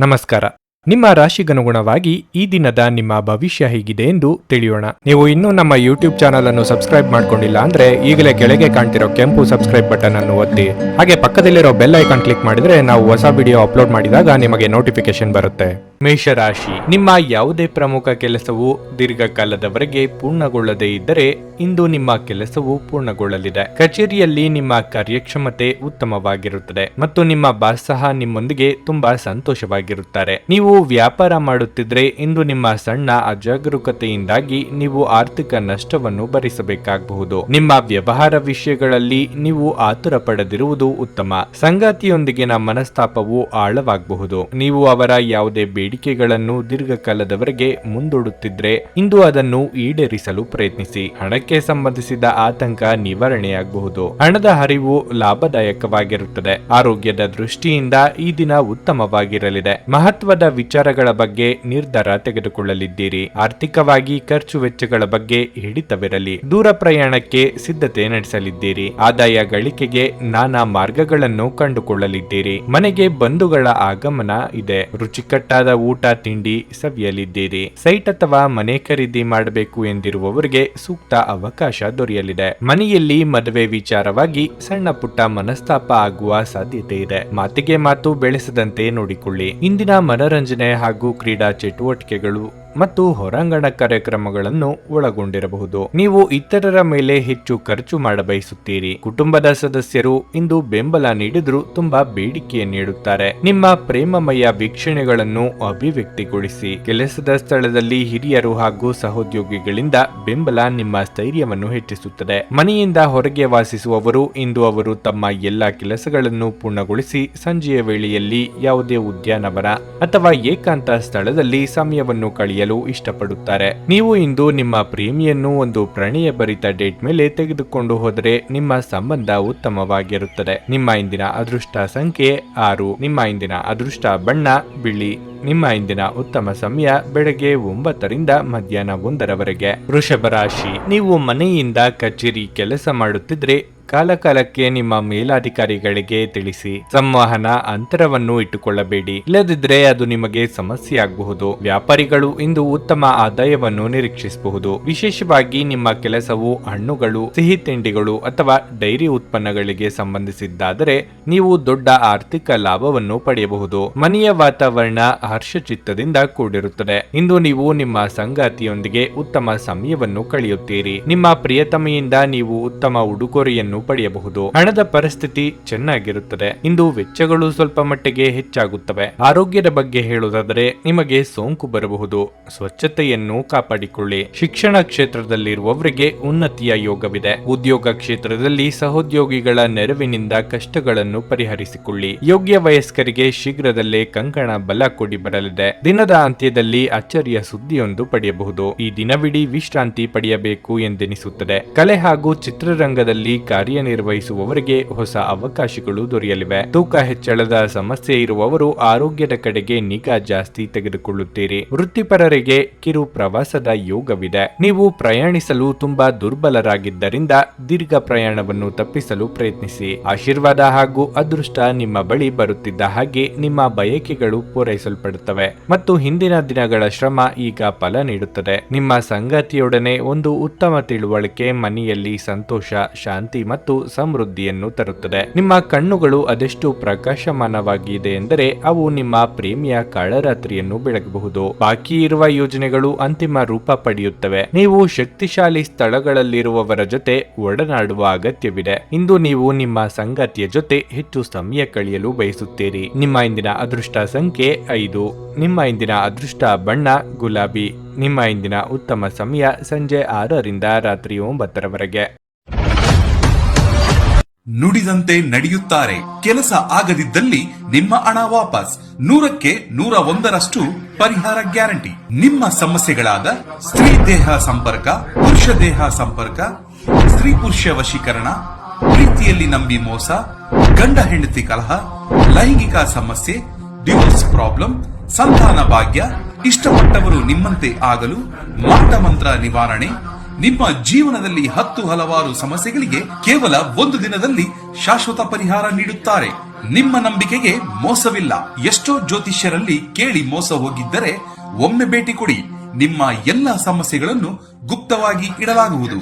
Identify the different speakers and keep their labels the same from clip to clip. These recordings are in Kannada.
Speaker 1: ನಮಸ್ಕಾರ. ನಿಮ್ಮ ರಾಶಿಗನುಗುಣವಾಗಿ ಈ ದಿನದ ನಿಮ್ಮ ಭವಿಷ್ಯ ಹೇಗಿದೆ ಎಂದು ತಿಳಿಯೋಣ. ನೀವು ಇನ್ನೂ ನಮ್ಮ ಯೂಟ್ಯೂಬ್ ಚಾನಲ್ ಅನ್ನು ಸಬ್ಸ್ಕ್ರೈಬ್ ಮಾಡ್ಕೊಂಡಿಲ್ಲ ಅಂದ್ರೆ ಈಗಲೇ ಕೆಳಗೆ ಕಾಣ್ತಿರೋ ಕೆಂಪು ಸಬ್ಸ್ಕ್ರೈಬ್ ಬಟನ್ ಅನ್ನು ಒತ್ತಿ, ಹಾಗೆ ಪಕ್ಕದಲ್ಲಿರೋ ಬೆಲ್ ಐಕಾನ್ ಕ್ಲಿಕ್ ಮಾಡಿದ್ರೆ ನಾವು ಹೊಸ ವಿಡಿಯೋ ಅಪ್ಲೋಡ್ ಮಾಡಿದಾಗ ನಿಮಗೆ ನೋಟಿಫಿಕೇಶನ್ ಬರುತ್ತೆ. ಮೇಷರಾಶಿ, ನಿಮ್ಮ ಯಾವುದೇ ಪ್ರಮುಖ ಕೆಲಸವು ದೀರ್ಘಕಾಲದವರೆಗೆ ಪೂರ್ಣಗೊಳ್ಳದೇ ಇದ್ದರೆ ಇಂದು ನಿಮ್ಮ ಕೆಲಸವು ಪೂರ್ಣಗೊಳ್ಳಲಿದೆ. ಕಚೇರಿಯಲ್ಲಿ ನಿಮ್ಮ ಕಾರ್ಯಕ್ಷಮತೆ ಉತ್ತಮವಾಗಿರುತ್ತದೆ ಮತ್ತು ನಿಮ್ಮ ಬಾಸ್ ಸಹ ನಿಮ್ಮೊಂದಿಗೆ ತುಂಬಾ ಸಂತೋಷವಾಗಿರುತ್ತಾರೆ. ನೀವು ವ್ಯಾಪಾರ ಮಾಡುತ್ತಿದ್ರೆ ಇಂದು ನಿಮ್ಮ ಸಣ್ಣ ಅಜಾಗರೂಕತೆಯಿಂದಾಗಿ ನೀವು ಆರ್ಥಿಕ ನಷ್ಟವನ್ನು ಭರಿಸಬೇಕಾಗಬಹುದು. ನಿಮ್ಮ ವ್ಯವಹಾರ ವಿಷಯಗಳಲ್ಲಿ ನೀವು ಆತುರ ಪಡೆದಿರುವುದು ಉತ್ತಮ. ಸಂಗಾತಿಯೊಂದಿಗಿನ ಮನಸ್ತಾಪವು ಆಳವಾಗಬಹುದು. ನೀವು ಅವರ ಯಾವುದೇ ಬೇಡಿಕೆಗಳನ್ನು ದೀರ್ಘಕಾಲದವರೆಗೆ ಮುಂದೂಡುತ್ತಿದ್ರೆ ಇಂದು ಅದನ್ನು ಈಡೇರಿಸಲು ಪ್ರಯತ್ನಿಸಿ. ಹಣಕ್ಕೆ ಸಂಬಂಧಿಸಿದ ಆತಂಕ ನಿವಾರಣೆಯಾಗಬಹುದು. ಹಣದ ಹರಿವು ಲಾಭದಾಯಕವಾಗಿರುತ್ತದೆ. ಆರೋಗ್ಯದ ದೃಷ್ಟಿಯಿಂದ ಈ ದಿನ ಉತ್ತಮವಾಗಿರಲಿದೆ. ಮಹತ್ವದ ವಿಚಾರಗಳ ಬಗ್ಗೆ ನಿರ್ಧಾರ ತೆಗೆದುಕೊಳ್ಳಲಿದ್ದೀರಿ. ಆರ್ಥಿಕವಾಗಿ ಖರ್ಚು ವೆಚ್ಚಗಳ ಬಗ್ಗೆ ಹಿಡಿತವಿರಲಿ. ದೂರ ಪ್ರಯಾಣಕ್ಕೆ ಸಿದ್ಧತೆ ನಡೆಸಲಿದ್ದೀರಿ. ಆದಾಯ ಗಳಿಕೆಗೆ ನಾನಾ ಮಾರ್ಗಗಳನ್ನು ಕಂಡುಕೊಳ್ಳಲಿದ್ದೀರಿ. ಮನೆಗೆ ಬಂಧುಗಳ ಆಗಮನ ಇದೆ. ರುಚಿಕಟ್ಟಾದ ಊಟ ತಿಂಡಿ ಸವಿಯಲಿದ್ದೀರಿ. ಸೈಟ್ ಅಥವಾ ಮನೆ ಖರೀದಿ ಮಾಡಬೇಕು ಎಂದಿರುವವರಿಗೆ ಸೂಕ್ತ ಅವಕಾಶ ದೊರೆಯಲಿದೆ. ಮನೆಯಲ್ಲಿ ಮದುವೆ ವಿಚಾರವಾಗಿ ಸಣ್ಣ ಪುಟ್ಟ ಮನಸ್ತಾಪ ಆಗುವ ಸಾಧ್ಯತೆ ಇದೆ. ಮಾತಿಗೆ ಮಾತು ಬೆಳೆಸದಂತೆ ನೋಡಿಕೊಳ್ಳಿ. ಇಂದಿನ ಮನರಂಜನೆ ಹಾಗೂ ಕ್ರೀಡಾ ಚಟುವಟಿಕೆಗಳು ಮತ್ತು ಹೊರಾಂಗಣ ಕಾರ್ಯಕ್ರಮಗಳನ್ನು ಒಳಗೊಂಡಿರಬಹುದು. ನೀವು ಇತರರ ಮೇಲೆ ಹೆಚ್ಚು ಖರ್ಚು ಮಾಡಬಯಸುತ್ತೀರಿ. ಕುಟುಂಬದ ಸದಸ್ಯರು ಇಂದು ಬೆಂಬಲ ನೀಡಿದ್ರು ತುಂಬಾ ಬೇಡಿಕೆ ನೀಡುತ್ತಾರೆ. ನಿಮ್ಮ ಪ್ರೇಮಮಯ ವೀಕ್ಷಣೆಗಳನ್ನು ಅಭಿವ್ಯಕ್ತಿಗೊಳಿಸಿ. ಕೆಲಸದ ಸ್ಥಳದಲ್ಲಿ ಹಿರಿಯರು ಹಾಗೂ ಸಹೋದ್ಯೋಗಿಗಳಿಂದ ಬೆಂಬಲ ನಿಮ್ಮ ಸ್ಥೈರ್ಯವನ್ನು ಹೆಚ್ಚಿಸುತ್ತದೆ. ಮನೆಯಿಂದ ಹೊರಗೆ ವಾಸಿಸುವವರು ಇಂದು ಅವರು ತಮ್ಮ ಎಲ್ಲಾ ಕೆಲಸಗಳನ್ನು ಪೂರ್ಣಗೊಳಿಸಿ ಸಂಜೆಯ ವೇಳೆಯಲ್ಲಿ ಯಾವುದೇ ಉದ್ಯಾನವನ ಅಥವಾ ಏಕಾಂತ ಸ್ಥಳದಲ್ಲಿ ಸಮಯವನ್ನು ಕಳೆಯಲು ಇಷ್ಟಪಡುತ್ತಾರೆ. ನೀವು ಇಂದು ನಿಮ್ಮ ಪ್ರೇಮಿಯನ್ನು ಒಂದು ಪ್ರಣಯ ಭರಿತ ಡೇಟ್ ಮೇಲೆ ತೆಗೆದುಕೊಂಡು ಹೋದರೆ ನಿಮ್ಮ ಸಂಬಂಧ ಉತ್ತಮವಾಗಿರುತ್ತದೆ. ನಿಮ್ಮ ಇಂದಿನ ಅದೃಷ್ಟ ಸಂಖ್ಯೆ 6. ನಿಮ್ಮ ಇಂದಿನ ಅದೃಷ್ಟ ಬಣ್ಣ ಬಿಳಿ. ನಿಮ್ಮ ಇಂದಿನ ಉತ್ತಮ ಸಮಯ ಬೆಳಗ್ಗೆ 9ರಿಂದ ಮಧ್ಯಾಹ್ನ 1ರವರೆಗೆ. ವೃಷಭ ರಾಶಿ, ನೀವು ಮನೆಯಿಂದ ಕಚೇರಿ ಕೆಲಸ ಮಾಡುತ್ತಿದ್ರೆ ಕಾಲಕಾಲಕ್ಕೆ ನಿಮ್ಮ ಮೇಲಾಧಿಕಾರಿಗಳಿಗೆ ತಿಳಿಸಿ. ಸಂವಹನ ಅಂತರವನ್ನು ಇಟ್ಟುಕೊಳ್ಳಬೇಡಿ, ಇಲ್ಲದಿದ್ರೆ ಅದು ನಿಮಗೆ ಸಮಸ್ಯೆ ಆಗಬಹುದು. ವ್ಯಾಪಾರಿಗಳು ಇಂದು ಉತ್ತಮ ಆದಾಯವನ್ನು ನಿರೀಕ್ಷಿಸಬಹುದು. ವಿಶೇಷವಾಗಿ ನಿಮ್ಮ ಕೆಲಸವು ಹಣ್ಣುಗಳು, ಸಿಹಿ ತಿಂಡಿಗಳು ಅಥವಾ ಡೈರಿ ಉತ್ಪನ್ನಗಳಿಗೆ ಸಂಬಂಧಿಸಿದ್ದಾದರೆ ನೀವು ದೊಡ್ಡ ಆರ್ಥಿಕ ಲಾಭವನ್ನು ಪಡೆಯಬಹುದು. ಮನೆಯ ವಾತಾವರಣ ಹರ್ಷಚಿತ್ತದಿಂದ ಕೂಡಿರುತ್ತದೆ. ಇಂದು ನೀವು ನಿಮ್ಮ ಸಂಗಾತಿಯೊಂದಿಗೆ ಉತ್ತಮ ಸಮಯವನ್ನು ಕಳೆಯುತ್ತೀರಿ. ನಿಮ್ಮ ಪ್ರಿಯತಮೆಯಿಂದ ನೀವು ಉತ್ತಮ ಉಡುಗೊರೆಯನ್ನು ಪಡೆಯಬಹುದು. ಹಣದ ಪರಿಸ್ಥಿತಿ ಚೆನ್ನಾಗಿರುತ್ತದೆ. ಇಂದು ವೆಚ್ಚಗಳು ಸ್ವಲ್ಪ ಮಟ್ಟಿಗೆ ಹೆಚ್ಚಾಗುತ್ತವೆ. ಆರೋಗ್ಯದ ಬಗ್ಗೆ ಹೇಳುವುದಾದರೆ ನಿಮಗೆ ಸೋಂಕು ಬರಬಹುದು. ಸ್ವಚ್ಛತೆಯನ್ನು ಕಾಪಾಡಿಕೊಳ್ಳಿ. ಶಿಕ್ಷಣ ಕ್ಷೇತ್ರದಲ್ಲಿರುವವರಿಗೆ ಉನ್ನತಿಯ ಯೋಗವಿದೆ. ಉದ್ಯೋಗ ಕ್ಷೇತ್ರದಲ್ಲಿ ಸಹೋದ್ಯೋಗಿಗಳ ನೆರವಿನಿಂದ ಕಷ್ಟಗಳನ್ನು ಪರಿಹರಿಸಿಕೊಳ್ಳಿ. ಯೋಗ್ಯ ವಯಸ್ಕರಿಗೆ ಶೀಘ್ರದಲ್ಲೇ ಕಂಕಣ ಬಲ ಕೊಡಿ ಬರಲಿದೆ. ದಿನದ ಅಂತ್ಯದಲ್ಲಿ ಅಚ್ಚರಿಯ ಸುದ್ದಿಯೊಂದು ಪಡೆಯಬಹುದು. ಈ ದಿನವಿಡೀ ವಿಶ್ರಾಂತಿ ಪಡೆಯಬೇಕು ಎಂದೆನಿಸುತ್ತದೆ. ಕಲೆ ಹಾಗೂ ಚಿತ್ರರಂಗದಲ್ಲಿ ಕಾರ್ಯನಿರ್ವಹಿಸುವವರಿಗೆ ಹೊಸ ಅವಕಾಶಗಳು ದೊರೆಯಲಿವೆ. ತೂಕ ಹೆಚ್ಚಳದ ಸಮಸ್ಯೆ ಇರುವವರು ಆರೋಗ್ಯದ ಕಡೆಗೆ ನಿಗಾ ಜಾಸ್ತಿ ತೆಗೆದುಕೊಳ್ಳುತ್ತೀರಿ. ವೃತ್ತಿಪರರಿಗೆ ಕಿರು ಪ್ರವಾಸದ ಯೋಗವಿದೆ. ನೀವು ಪ್ರಯಾಣಿಸಲು ತುಂಬಾ ದುರ್ಬಲರಾಗಿದ್ದರಿಂದ ದೀರ್ಘ ಪ್ರಯಾಣವನ್ನು ತಪ್ಪಿಸಲು ಪ್ರಯತ್ನಿಸಿ. ಆಶೀರ್ವಾದ ಹಾಗೂ ಅದೃಷ್ಟ ನಿಮ್ಮ ಬಳಿ ಬರುತ್ತಿದ್ದ ಹಾಗೆ ನಿಮ್ಮ ಬಯಕೆಗಳು ಪೂರೈಸಲ್ಪಡುತ್ತವೆ ಮತ್ತು ಹಿಂದಿನ ದಿನಗಳ ಶ್ರಮ ಈಗ ಫಲ ನೀಡುತ್ತದೆ. ನಿಮ್ಮ ಸಂಗಾತಿಯೊಡನೆ ಒಂದು ಉತ್ತಮ ತಿಳುವಳಿಕೆ ಮನೆಯಲ್ಲಿ ಸಂತೋಷ, ಶಾಂತಿ ಮತ್ತು ಸಮೃದ್ಧಿಯನ್ನು ತರುತ್ತದೆ. ನಿಮ್ಮ ಕಣ್ಣುಗಳು ಅದೆಷ್ಟು ಪ್ರಕಾಶಮಾನವಾಗಿದೆ ಎಂದರೆ ಅವು ನಿಮ್ಮ ಪ್ರೇಮಿಯ ಕಾಳರಾತ್ರಿಯನ್ನು ಬೆಳಗಬಹುದು. ಬಾಕಿ ಇರುವ ಯೋಜನೆಗಳು ಅಂತಿಮ ರೂಪ ಪಡೆಯುತ್ತವೆ. ನೀವು ಶಕ್ತಿಶಾಲಿ ಸ್ಥಳಗಳಲ್ಲಿರುವವರ ಜೊತೆ ಒಡನಾಡುವ ಅಗತ್ಯವಿದೆ. ಇಂದು ನೀವು ನಿಮ್ಮ ಸಂಗಾತಿಯ ಜೊತೆ ಹೆಚ್ಚು ಸಮಯ ಕಳೆಯಲು ಬಯಸುತ್ತೀರಿ. ನಿಮ್ಮ ಇಂದಿನ ಅದೃಷ್ಟ ಸಂಖ್ಯೆ 5. ನಿಮ್ಮ ಇಂದಿನ ಅದೃಷ್ಟ ಬಣ್ಣ ಗುಲಾಬಿ. ನಿಮ್ಮ ಇಂದಿನ ಉತ್ತಮ ಸಮಯ ಸಂಜೆ 6ರಿಂದ ರಾತ್ರಿ 9ರವರೆಗೆ.
Speaker 2: ನುಡಿದಂತೆ ನಡೆಯುತ್ತಾರೆ. ಕೆಲಸ ಆಗದಿದ್ದಲ್ಲಿ ನಿಮ್ಮ ಹಣ ವಾಪಸ್. 100ಕ್ಕೆ 101ರಷ್ಟು ಪರಿಹಾರ ಗ್ಯಾರಂಟಿ. ನಿಮ್ಮ ಸಮಸ್ಯೆಗಳಾದ ಸ್ತ್ರೀ ದೇಹ ಸಂಪರ್ಕ, ಪುರುಷ ದೇಹ ಸಂಪರ್ಕ, ಸ್ತ್ರೀ ಪುರುಷ ವಶೀಕರಣ, ಪ್ರೀತಿಯಲ್ಲಿ ನಂಬಿ ಮೋಸ, ಗಂಡ ಹೆಂಡತಿ ಕಲಹ, ಲೈಂಗಿಕ ಸಮಸ್ಯೆ, ಡಿವೋರ್ಸ್ ಪ್ರಾಬ್ಲಮ್, ಸಂತಾನ ಭಾಗ್ಯ, ಇಷ್ಟಪಟ್ಟವರು ನಿಮ್ಮಂತೆ ಆಗಲು ಮಾಟ ಮಂತ್ರ ನಿವಾರಣೆ, ನಿಮ್ಮ ಜೀವನದಲ್ಲಿ 10 ಹಲವಾರು ಸಮಸ್ಯೆಗಳಿಗೆ ಕೇವಲ 1 ದಿನದಲ್ಲಿ ಶಾಶ್ವತ ಪರಿಹಾರ ನೀಡುತ್ತಾರೆ. ನಿಮ್ಮ ನಂಬಿಕೆಗೆ ಮೋಸವಿಲ್ಲ. ಎಷ್ಟೋ ಜ್ಯೋತಿಷ್ಯರಲ್ಲಿ ಕೇಳಿ ಮೋಸ ಹೋಗಿದ್ದರೆ ಒಮ್ಮೆ ಭೇಟಿ ಕೊಡಿ. ನಿಮ್ಮ ಎಲ್ಲ ಸಮಸ್ಯೆಗಳನ್ನು ಗುಪ್ತವಾಗಿ ಇಡಲಾಗುವುದು.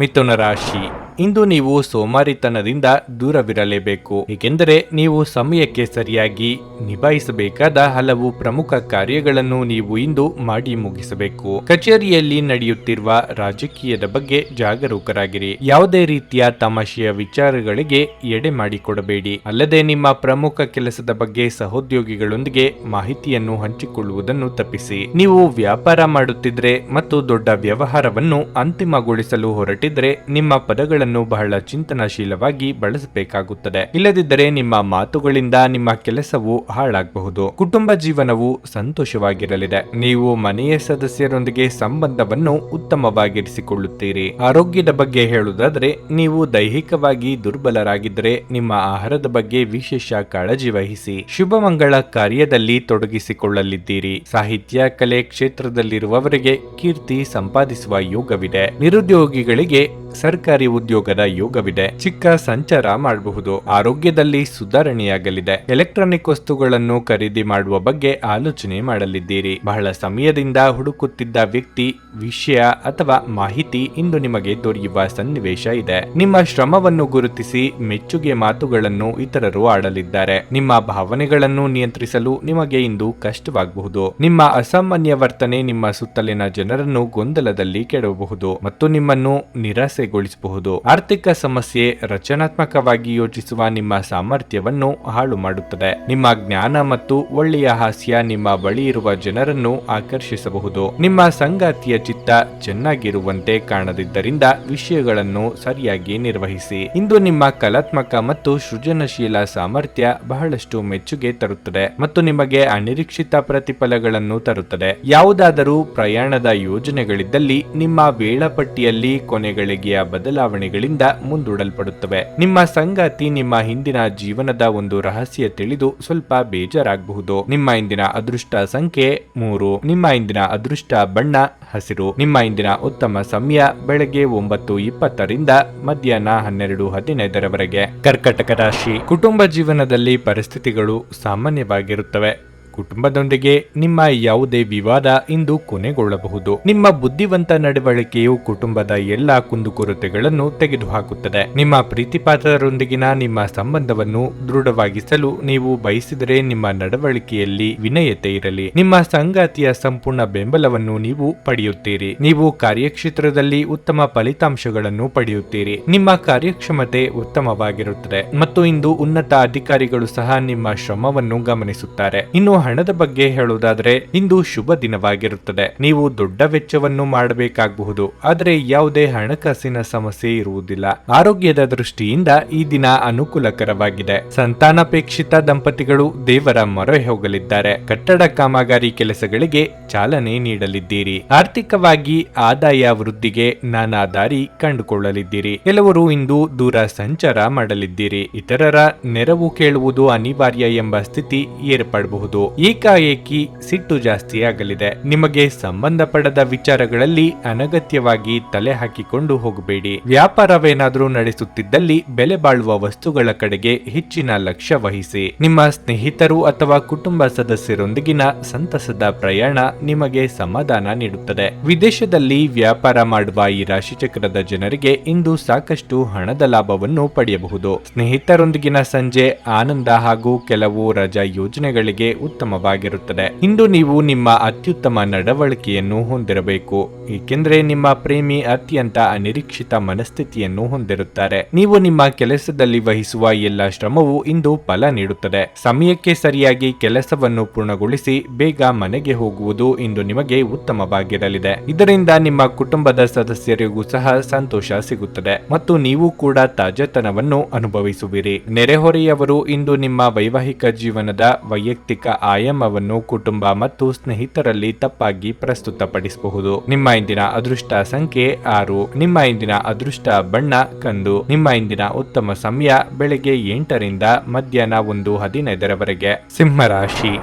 Speaker 1: ಮಿಥುನ ರಾಶಿ, ಇಂದು ನೀವು ಸೋಮಾರಿತನದಿಂದ ದೂರವಿರಲೇಬೇಕು. ಏಕೆಂದರೆ ನೀವು ಸಮಯಕ್ಕೆ ಸರಿಯಾಗಿ ನಿಭಾಯಿಸಬೇಕಾದ ಹಲವು ಪ್ರಮುಖ ಕಾರ್ಯಗಳನ್ನು ನೀವು ಇಂದು ಮಾಡಿ ಮುಗಿಸಬೇಕು. ಕಚೇರಿಯಲ್ಲಿ ನಡೆಯುತ್ತಿರುವ ರಾಜಕೀಯದ ಬಗ್ಗೆ ಜಾಗರೂಕರಾಗಿರಿ. ಯಾವುದೇ ರೀತಿಯ ತಮಾಷೆಯ ವಿಚಾರಗಳಿಗೆ ಎಡೆ ಮಾಡಿಕೊಡಬೇಡಿ. ಅಲ್ಲದೆ ನಿಮ್ಮ ಪ್ರಮುಖ ಕೆಲಸದ ಬಗ್ಗೆ ಸಹೋದ್ಯೋಗಿಗಳೊಂದಿಗೆ ಮಾಹಿತಿಯನ್ನು ಹಂಚಿಕೊಳ್ಳುವುದನ್ನು ತಪ್ಪಿಸಿ. ನೀವು ವ್ಯಾಪಾರ ಮಾಡುತ್ತಿದ್ರೆ ಮತ್ತು ದೊಡ್ಡ ವ್ಯವಹಾರವನ್ನು ಅಂತಿಮಗೊಳಿಸಲು ಹೊರಟಿದ್ರೆ ನಿಮ್ಮ ಪದಗಳನ್ನು ಬಹಳ ಚಿಂತನಶೀಲವಾಗಿ ಬಳಸಬೇಕಾಗುತ್ತದೆ. ಇಲ್ಲದಿದ್ದರೆ ನಿಮ್ಮ ಮಾತುಗಳಿಂದ ನಿಮ್ಮ ಕೆಲಸವು ಹಾಳಾಗಬಹುದು. ಕುಟುಂಬ ಜೀವನವು ಸಂತೋಷವಾಗಿರಲಿದೆ. ನೀವು ಮನೆಯ ಸದಸ್ಯರೊಂದಿಗೆ ಸಂಬಂಧವನ್ನು ಉತ್ತಮವಾಗಿರಿಸಿಕೊಳ್ಳುತ್ತೀರಿ. ಆರೋಗ್ಯದ ಬಗ್ಗೆ ಹೇಳುವುದಾದರೆ, ನೀವು ದೈಹಿಕವಾಗಿ ದುರ್ಬಲರಾಗಿದ್ದರೆ ನಿಮ್ಮ ಆಹಾರದ ಬಗ್ಗೆ ವಿಶೇಷ ಕಾಳಜಿ ವಹಿಸಿ. ಶುಭ ಮಂಗಳ ಕಾರ್ಯದಲ್ಲಿ ತೊಡಗಿಸಿಕೊಳ್ಳಲಿದ್ದೀರಿ. ಸಾಹಿತ್ಯ, ಕಲೆ ಕ್ಷೇತ್ರದಲ್ಲಿರುವವರಿಗೆ ಕೀರ್ತಿ ಸಂಪಾದಿಸುವ ಯೋಗವಿದೆ. ನಿರುದ್ಯೋಗಿಗಳಿಗೆ ಸರ್ಕಾರಿ ಉದ್ಯೋಗದ ಯೋಗವಿದೆ. ಚಿಕ್ಕ ಸಂಚಾರ ಮಾಡಬಹುದು. ಆರೋಗ್ಯದಲ್ಲಿ ಸುಧಾರಣೆಯಾಗಲಿದೆ. ಎಲೆಕ್ಟ್ರಾನಿಕ್ ವಸ್ತುಗಳನ್ನು ಖರೀದಿ ಮಾಡುವ ಬಗ್ಗೆ ಆಲೋಚನೆ ಮಾಡಲಿದ್ದೀರಿ. ಬಹಳ ಸಮಯದಿಂದ ಹುಡುಕುತ್ತಿದ್ದ ವ್ಯಕ್ತಿ, ವಿಷಯ ಅಥವಾ ಮಾಹಿತಿ ಇಂದು ನಿಮಗೆ ದೊರೆಯುವ ಸನ್ನಿವೇಶ ಇದೆ. ನಿಮ್ಮ ಶ್ರಮವನ್ನು ಗುರುತಿಸಿ ಮೆಚ್ಚುಗೆ ಮಾತುಗಳನ್ನು ಇತರರು ಆಡಲಿದ್ದಾರೆ. ನಿಮ್ಮ ಭಾವನೆಗಳನ್ನು ನಿಯಂತ್ರಿಸಲು ನಿಮಗೆ ಇಂದು ಕಷ್ಟವಾಗಬಹುದು. ನಿಮ್ಮ ಅಸಾಮಾನ್ಯ ವರ್ತನೆ ನಿಮ್ಮ ಸುತ್ತಲಿನ ಜನರನ್ನು ಗೊಂದಲದಲ್ಲಿ ಕೆಡವಬಹುದು ಮತ್ತು ನಿಮ್ಮನ್ನು ನಿರಾಸೆಗೊಳಿಸಬಹುದು. ಆರ್ಥಿಕ ಸಮಸ್ಯೆ ರಚನಾತ್ಮಕವಾಗಿ ಯೋಚಿಸುವ ನಿಮ್ಮ ಸಾಮರ್ಥ್ಯವನ್ನು ಹಾಳು ಮಾಡುತ್ತದೆ. ನಿಮ್ಮ ಜ್ಞಾನ ಮತ್ತು ಒಳ್ಳೆಯ ಹಾಸ್ಯ ನಿಮ್ಮ ಬಳಿ ಇರುವ ಜನರನ್ನು ಆಕರ್ಷಿಸಬಹುದು. ನಿಮ್ಮ ಸಂಗಾತಿಯ ಚಿತ್ತ ಚೆನ್ನಾಗಿರುವಂತೆ ಕಾಣದಿದ್ದರಿಂದ ವಿಷಯಗಳನ್ನು ಸರಿಯಾಗಿ ನಿರ್ವಹಿಸಿ. ಇಂದು ನಿಮ್ಮ ಕಲಾತ್ಮಕ ಮತ್ತು ಸೃಜನಶೀಲ ಸಾಮರ್ಥ್ಯ ಬಹಳಷ್ಟು ಮೆಚ್ಚುಗೆ ತರುತ್ತದೆ ಮತ್ತು ನಿಮಗೆ ಅನಿರೀಕ್ಷಿತ ಪ್ರತಿಫಲಗಳನ್ನು ತರುತ್ತದೆ. ಯಾವುದಾದರೂ ಪ್ರಯಾಣದ ಯೋಜನೆಗಳಿದ್ದಲ್ಲಿ ನಿಮ್ಮ ವೇಳಾಪಟ್ಟಿಯಲ್ಲಿ ಕೊನೆಗಳಿಗೆಯ ಬದಲಾವಣೆಗಳಿಂದ ಮುಂದೂಡಲ್ಪಡುತ್ತವೆ. ನಿಮ್ಮ ಸಂಗಾತಿ ನಿಮ್ಮ ಹಿಂದಿನ ಜೀವನದ ಒಂದು ರಹಸ್ಯ ತಿಳಿದು ಸ್ವಲ್ಪ ಬೇಜಾರಾಗಬಹುದು. ನಿಮ್ಮ ಇಂದಿನ ಅದೃಷ್ಟ ಸಂಖ್ಯೆ 3. ನಿಮ್ಮ ಇಂದಿನ ಅದೃಷ್ಟ ಬಣ್ಣ ಹಸಿರು. ನಿಮ್ಮ ಇಂದಿನ ಉತ್ತಮ ಸಮಯ ಬೆಳಗ್ಗೆ 9:20 ಮಧ್ಯಾಹ್ನ 12:15 ಕರ್ಕಟಕ ರಾಶಿ, ಕುಟುಂಬ ಜೀವನದಲ್ಲಿ ಪರಿಸ್ಥಿತಿಗಳು ಸಾಮಾನ್ಯವಾಗಿರುತ್ತವೆ. ಕುಟುಂಬದೊಂದಿಗೆ ನಿಮ್ಮ ಯಾವುದೇ ವಿವಾದ ಇಂದು ಕೊನೆಗೊಳ್ಳಬಹುದು. ನಿಮ್ಮ ಬುದ್ಧಿವಂತ ನಡವಳಿಕೆಯು ಕುಟುಂಬದ ಎಲ್ಲಾ ಕುಂದುಕೊರತೆಗಳನ್ನು ತೆಗೆದುಹಾಕುತ್ತದೆ. ನಿಮ್ಮ ಪ್ರೀತಿಪಾತ್ರರೊಂದಿಗಿನ ನಿಮ್ಮ ಸಂಬಂಧವನ್ನು ದೃಢವಾಗಿಸಲು ನೀವು ಬಯಸಿದರೆ ನಿಮ್ಮ ನಡವಳಿಕೆಯಲ್ಲಿ ವಿನಯತೆ ಇರಲಿ. ನಿಮ್ಮ ಸಂಗಾತಿಯ ಸಂಪೂರ್ಣ ಬೆಂಬಲವನ್ನು ನೀವು ಪಡೆಯುತ್ತೀರಿ. ನೀವು ಕಾರ್ಯಕ್ಷೇತ್ರದಲ್ಲಿ ಉತ್ತಮ ಫಲಿತಾಂಶಗಳನ್ನು ಪಡೆಯುತ್ತೀರಿ. ನಿಮ್ಮ ಕಾರ್ಯಕ್ಷಮತೆ ಉತ್ತಮವಾಗಿರುತ್ತದೆ ಮತ್ತು ಇಂದು ಉನ್ನತ ಅಧಿಕಾರಿಗಳು ಸಹ ನಿಮ್ಮ ಶ್ರಮವನ್ನು ಗಮನಿಸುತ್ತಾರೆ. ಇನ್ನು ಹಣದ ಬಗ್ಗೆ ಹೇಳುವುದಾದರೆ, ಇಂದು ಶುಭ ದಿನವಾಗಿರುತ್ತದೆ. ನೀವು ದೊಡ್ಡ ವೆಚ್ಚವನ್ನು ಮಾಡಬೇಕಾಗಬಹುದು, ಆದರೆ ಯಾವುದೇ ಹಣಕಾಸಿನ ಸಮಸ್ಯೆ ಇರುವುದಿಲ್ಲ. ಆರೋಗ್ಯದ ದೃಷ್ಟಿಯಿಂದ ಈ ದಿನ ಅನುಕೂಲಕರವಾಗಿದೆ. ಸಂತಾನಾಪೇಕ್ಷಿತ ದಂಪತಿಗಳು ದೇವರ ಮೊರೆ ಹೋಗಲಿದ್ದಾರೆ. ಕಟ್ಟಡ ಕಾಮಗಾರಿ ಕೆಲಸಗಳಿಗೆ ಚಾಲನೆ ನೀಡಲಿದ್ದೀರಿ. ಆರ್ಥಿಕವಾಗಿ ಆದಾಯ ವೃದ್ಧಿಗೆ ನಾನಾ ದಾರಿ ಕಂಡುಕೊಳ್ಳಲಿದ್ದೀರಿ. ಕೆಲವರು ಇಂದು ದೂರ ಸಂಚಾರ ಮಾಡಲಿದ್ದೀರಿ. ಇತರರ ನೆರವು ಕೇಳುವುದು ಅನಿವಾರ್ಯ ಎಂಬ ಸ್ಥಿತಿ ಏರ್ಪಡಬಹುದು. ಏಕಾಏಕಿ ಸಿಟ್ಟು ಜಾಸ್ತಿ ಆಗಲಿದೆ. ನಿಮಗೆ ಸಂಬಂಧಪಡದ ವಿಚಾರಗಳಲ್ಲಿ ಅನಗತ್ಯವಾಗಿ ತಲೆ ಹಾಕಿಕೊಂಡು ಹೋಗಬೇಡಿ. ವ್ಯಾಪಾರವೇನಾದರೂ ನಡೆಸುತ್ತಿದ್ದಲ್ಲಿ ಬೆಲೆ ಬಾಳುವ ವಸ್ತುಗಳ ಕಡೆಗೆ ಹೆಚ್ಚಿನ ಲಕ್ಷ್ಯ ವಹಿಸಿ. ನಿಮ್ಮ ಸ್ನೇಹಿತರು ಅಥವಾ ಕುಟುಂಬ ಸದಸ್ಯರೊಂದಿಗಿನ ಸಂತಸದ ಪ್ರಯಾಣ ನಿಮಗೆ ಸಮಾಧಾನ ನೀಡುತ್ತದೆ. ವಿದೇಶದಲ್ಲಿ ವ್ಯಾಪಾರ ಮಾಡುವ ಈ ರಾಶಿಚಕ್ರದ ಜನರಿಗೆ ಇಂದು ಸಾಕಷ್ಟು ಹಣದ ಲಾಭವನ್ನು ಪಡೆಯಬಹುದು. ಸ್ನೇಹಿತರೊಂದಿಗಿನ ಸಂಜೆ ಆನಂದ ಹಾಗೂ ಕೆಲವು ರಜಾ ಯೋಜನೆಗಳಿಗೆ ಉತ್ತಮವಾಗಿರುತ್ತದೆ. ಇಂದು ನೀವು ನಿಮ್ಮ ಅತ್ಯುತ್ತಮ ನಡವಳಿಕೆಯನ್ನು ಹೊಂದಿರಬೇಕು, ಏಕೆಂದರೆ ನಿಮ್ಮ ಪ್ರೇಮಿ ಅತ್ಯಂತ ಅನಿರೀಕ್ಷಿತ ಮನಸ್ಥಿತಿಯನ್ನು ಹೊಂದಿರುತ್ತಾರೆ. ನೀವು ನಿಮ್ಮ ಕೆಲಸದಲ್ಲಿ ವಹಿಸುವ ಎಲ್ಲ ಶ್ರಮವು ಇಂದು ಫಲ ನೀಡುತ್ತದೆ. ಸಮಯಕ್ಕೆ ಸರಿಯಾಗಿ ಕೆಲಸವನ್ನು ಪೂರ್ಣಗೊಳಿಸಿ ಬೇಗ ಮನೆಗೆ ಹೋಗುವುದು ಇಂದು ನಿಮಗೆ ಉತ್ತಮವಾಗಿರಲಿದೆ. ಇದರಿಂದ ನಿಮ್ಮ ಕುಟುಂಬದ ಸದಸ್ಯರಿಗೂ ಸಹ ಸಂತೋಷ ಸಿಗುತ್ತದೆ ಮತ್ತು ನೀವು ಕೂಡ ತಾಜಾತನವನ್ನು ಅನುಭವಿಸುವಿರಿ. ನೆರೆಹೊರೆಯವರು ಇಂದು ನಿಮ್ಮ ವೈವಾಹಿಕ ಜೀವನದ ವೈಯಕ್ತಿಕ ಆಯಾಮವನ್ನು ಕುಟುಂಬ ಮತ್ತು ಸ್ನೇಹಿತರಲ್ಲಿ ತಪ್ಪಾಗಿ ಪ್ರಸ್ತುತಪಡಿಸಬಹುದು. ನಿಮ್ಮ ಇಂದಿನ ಅದೃಷ್ಟ ಸಂಖ್ಯೆ 6. ನಿಮ್ಮ ಇಂದಿನ ಅದೃಷ್ಟ ಬಣ್ಣ ಕಂದು. ನಿಮ್ಮ ಇಂದಿನ ಉತ್ತಮ ಸಮಯ ಬೆಳಗ್ಗೆ 8 ಮಧ್ಯಾಹ್ನ 1:15 ಸಿಂಹರಾಶಿ,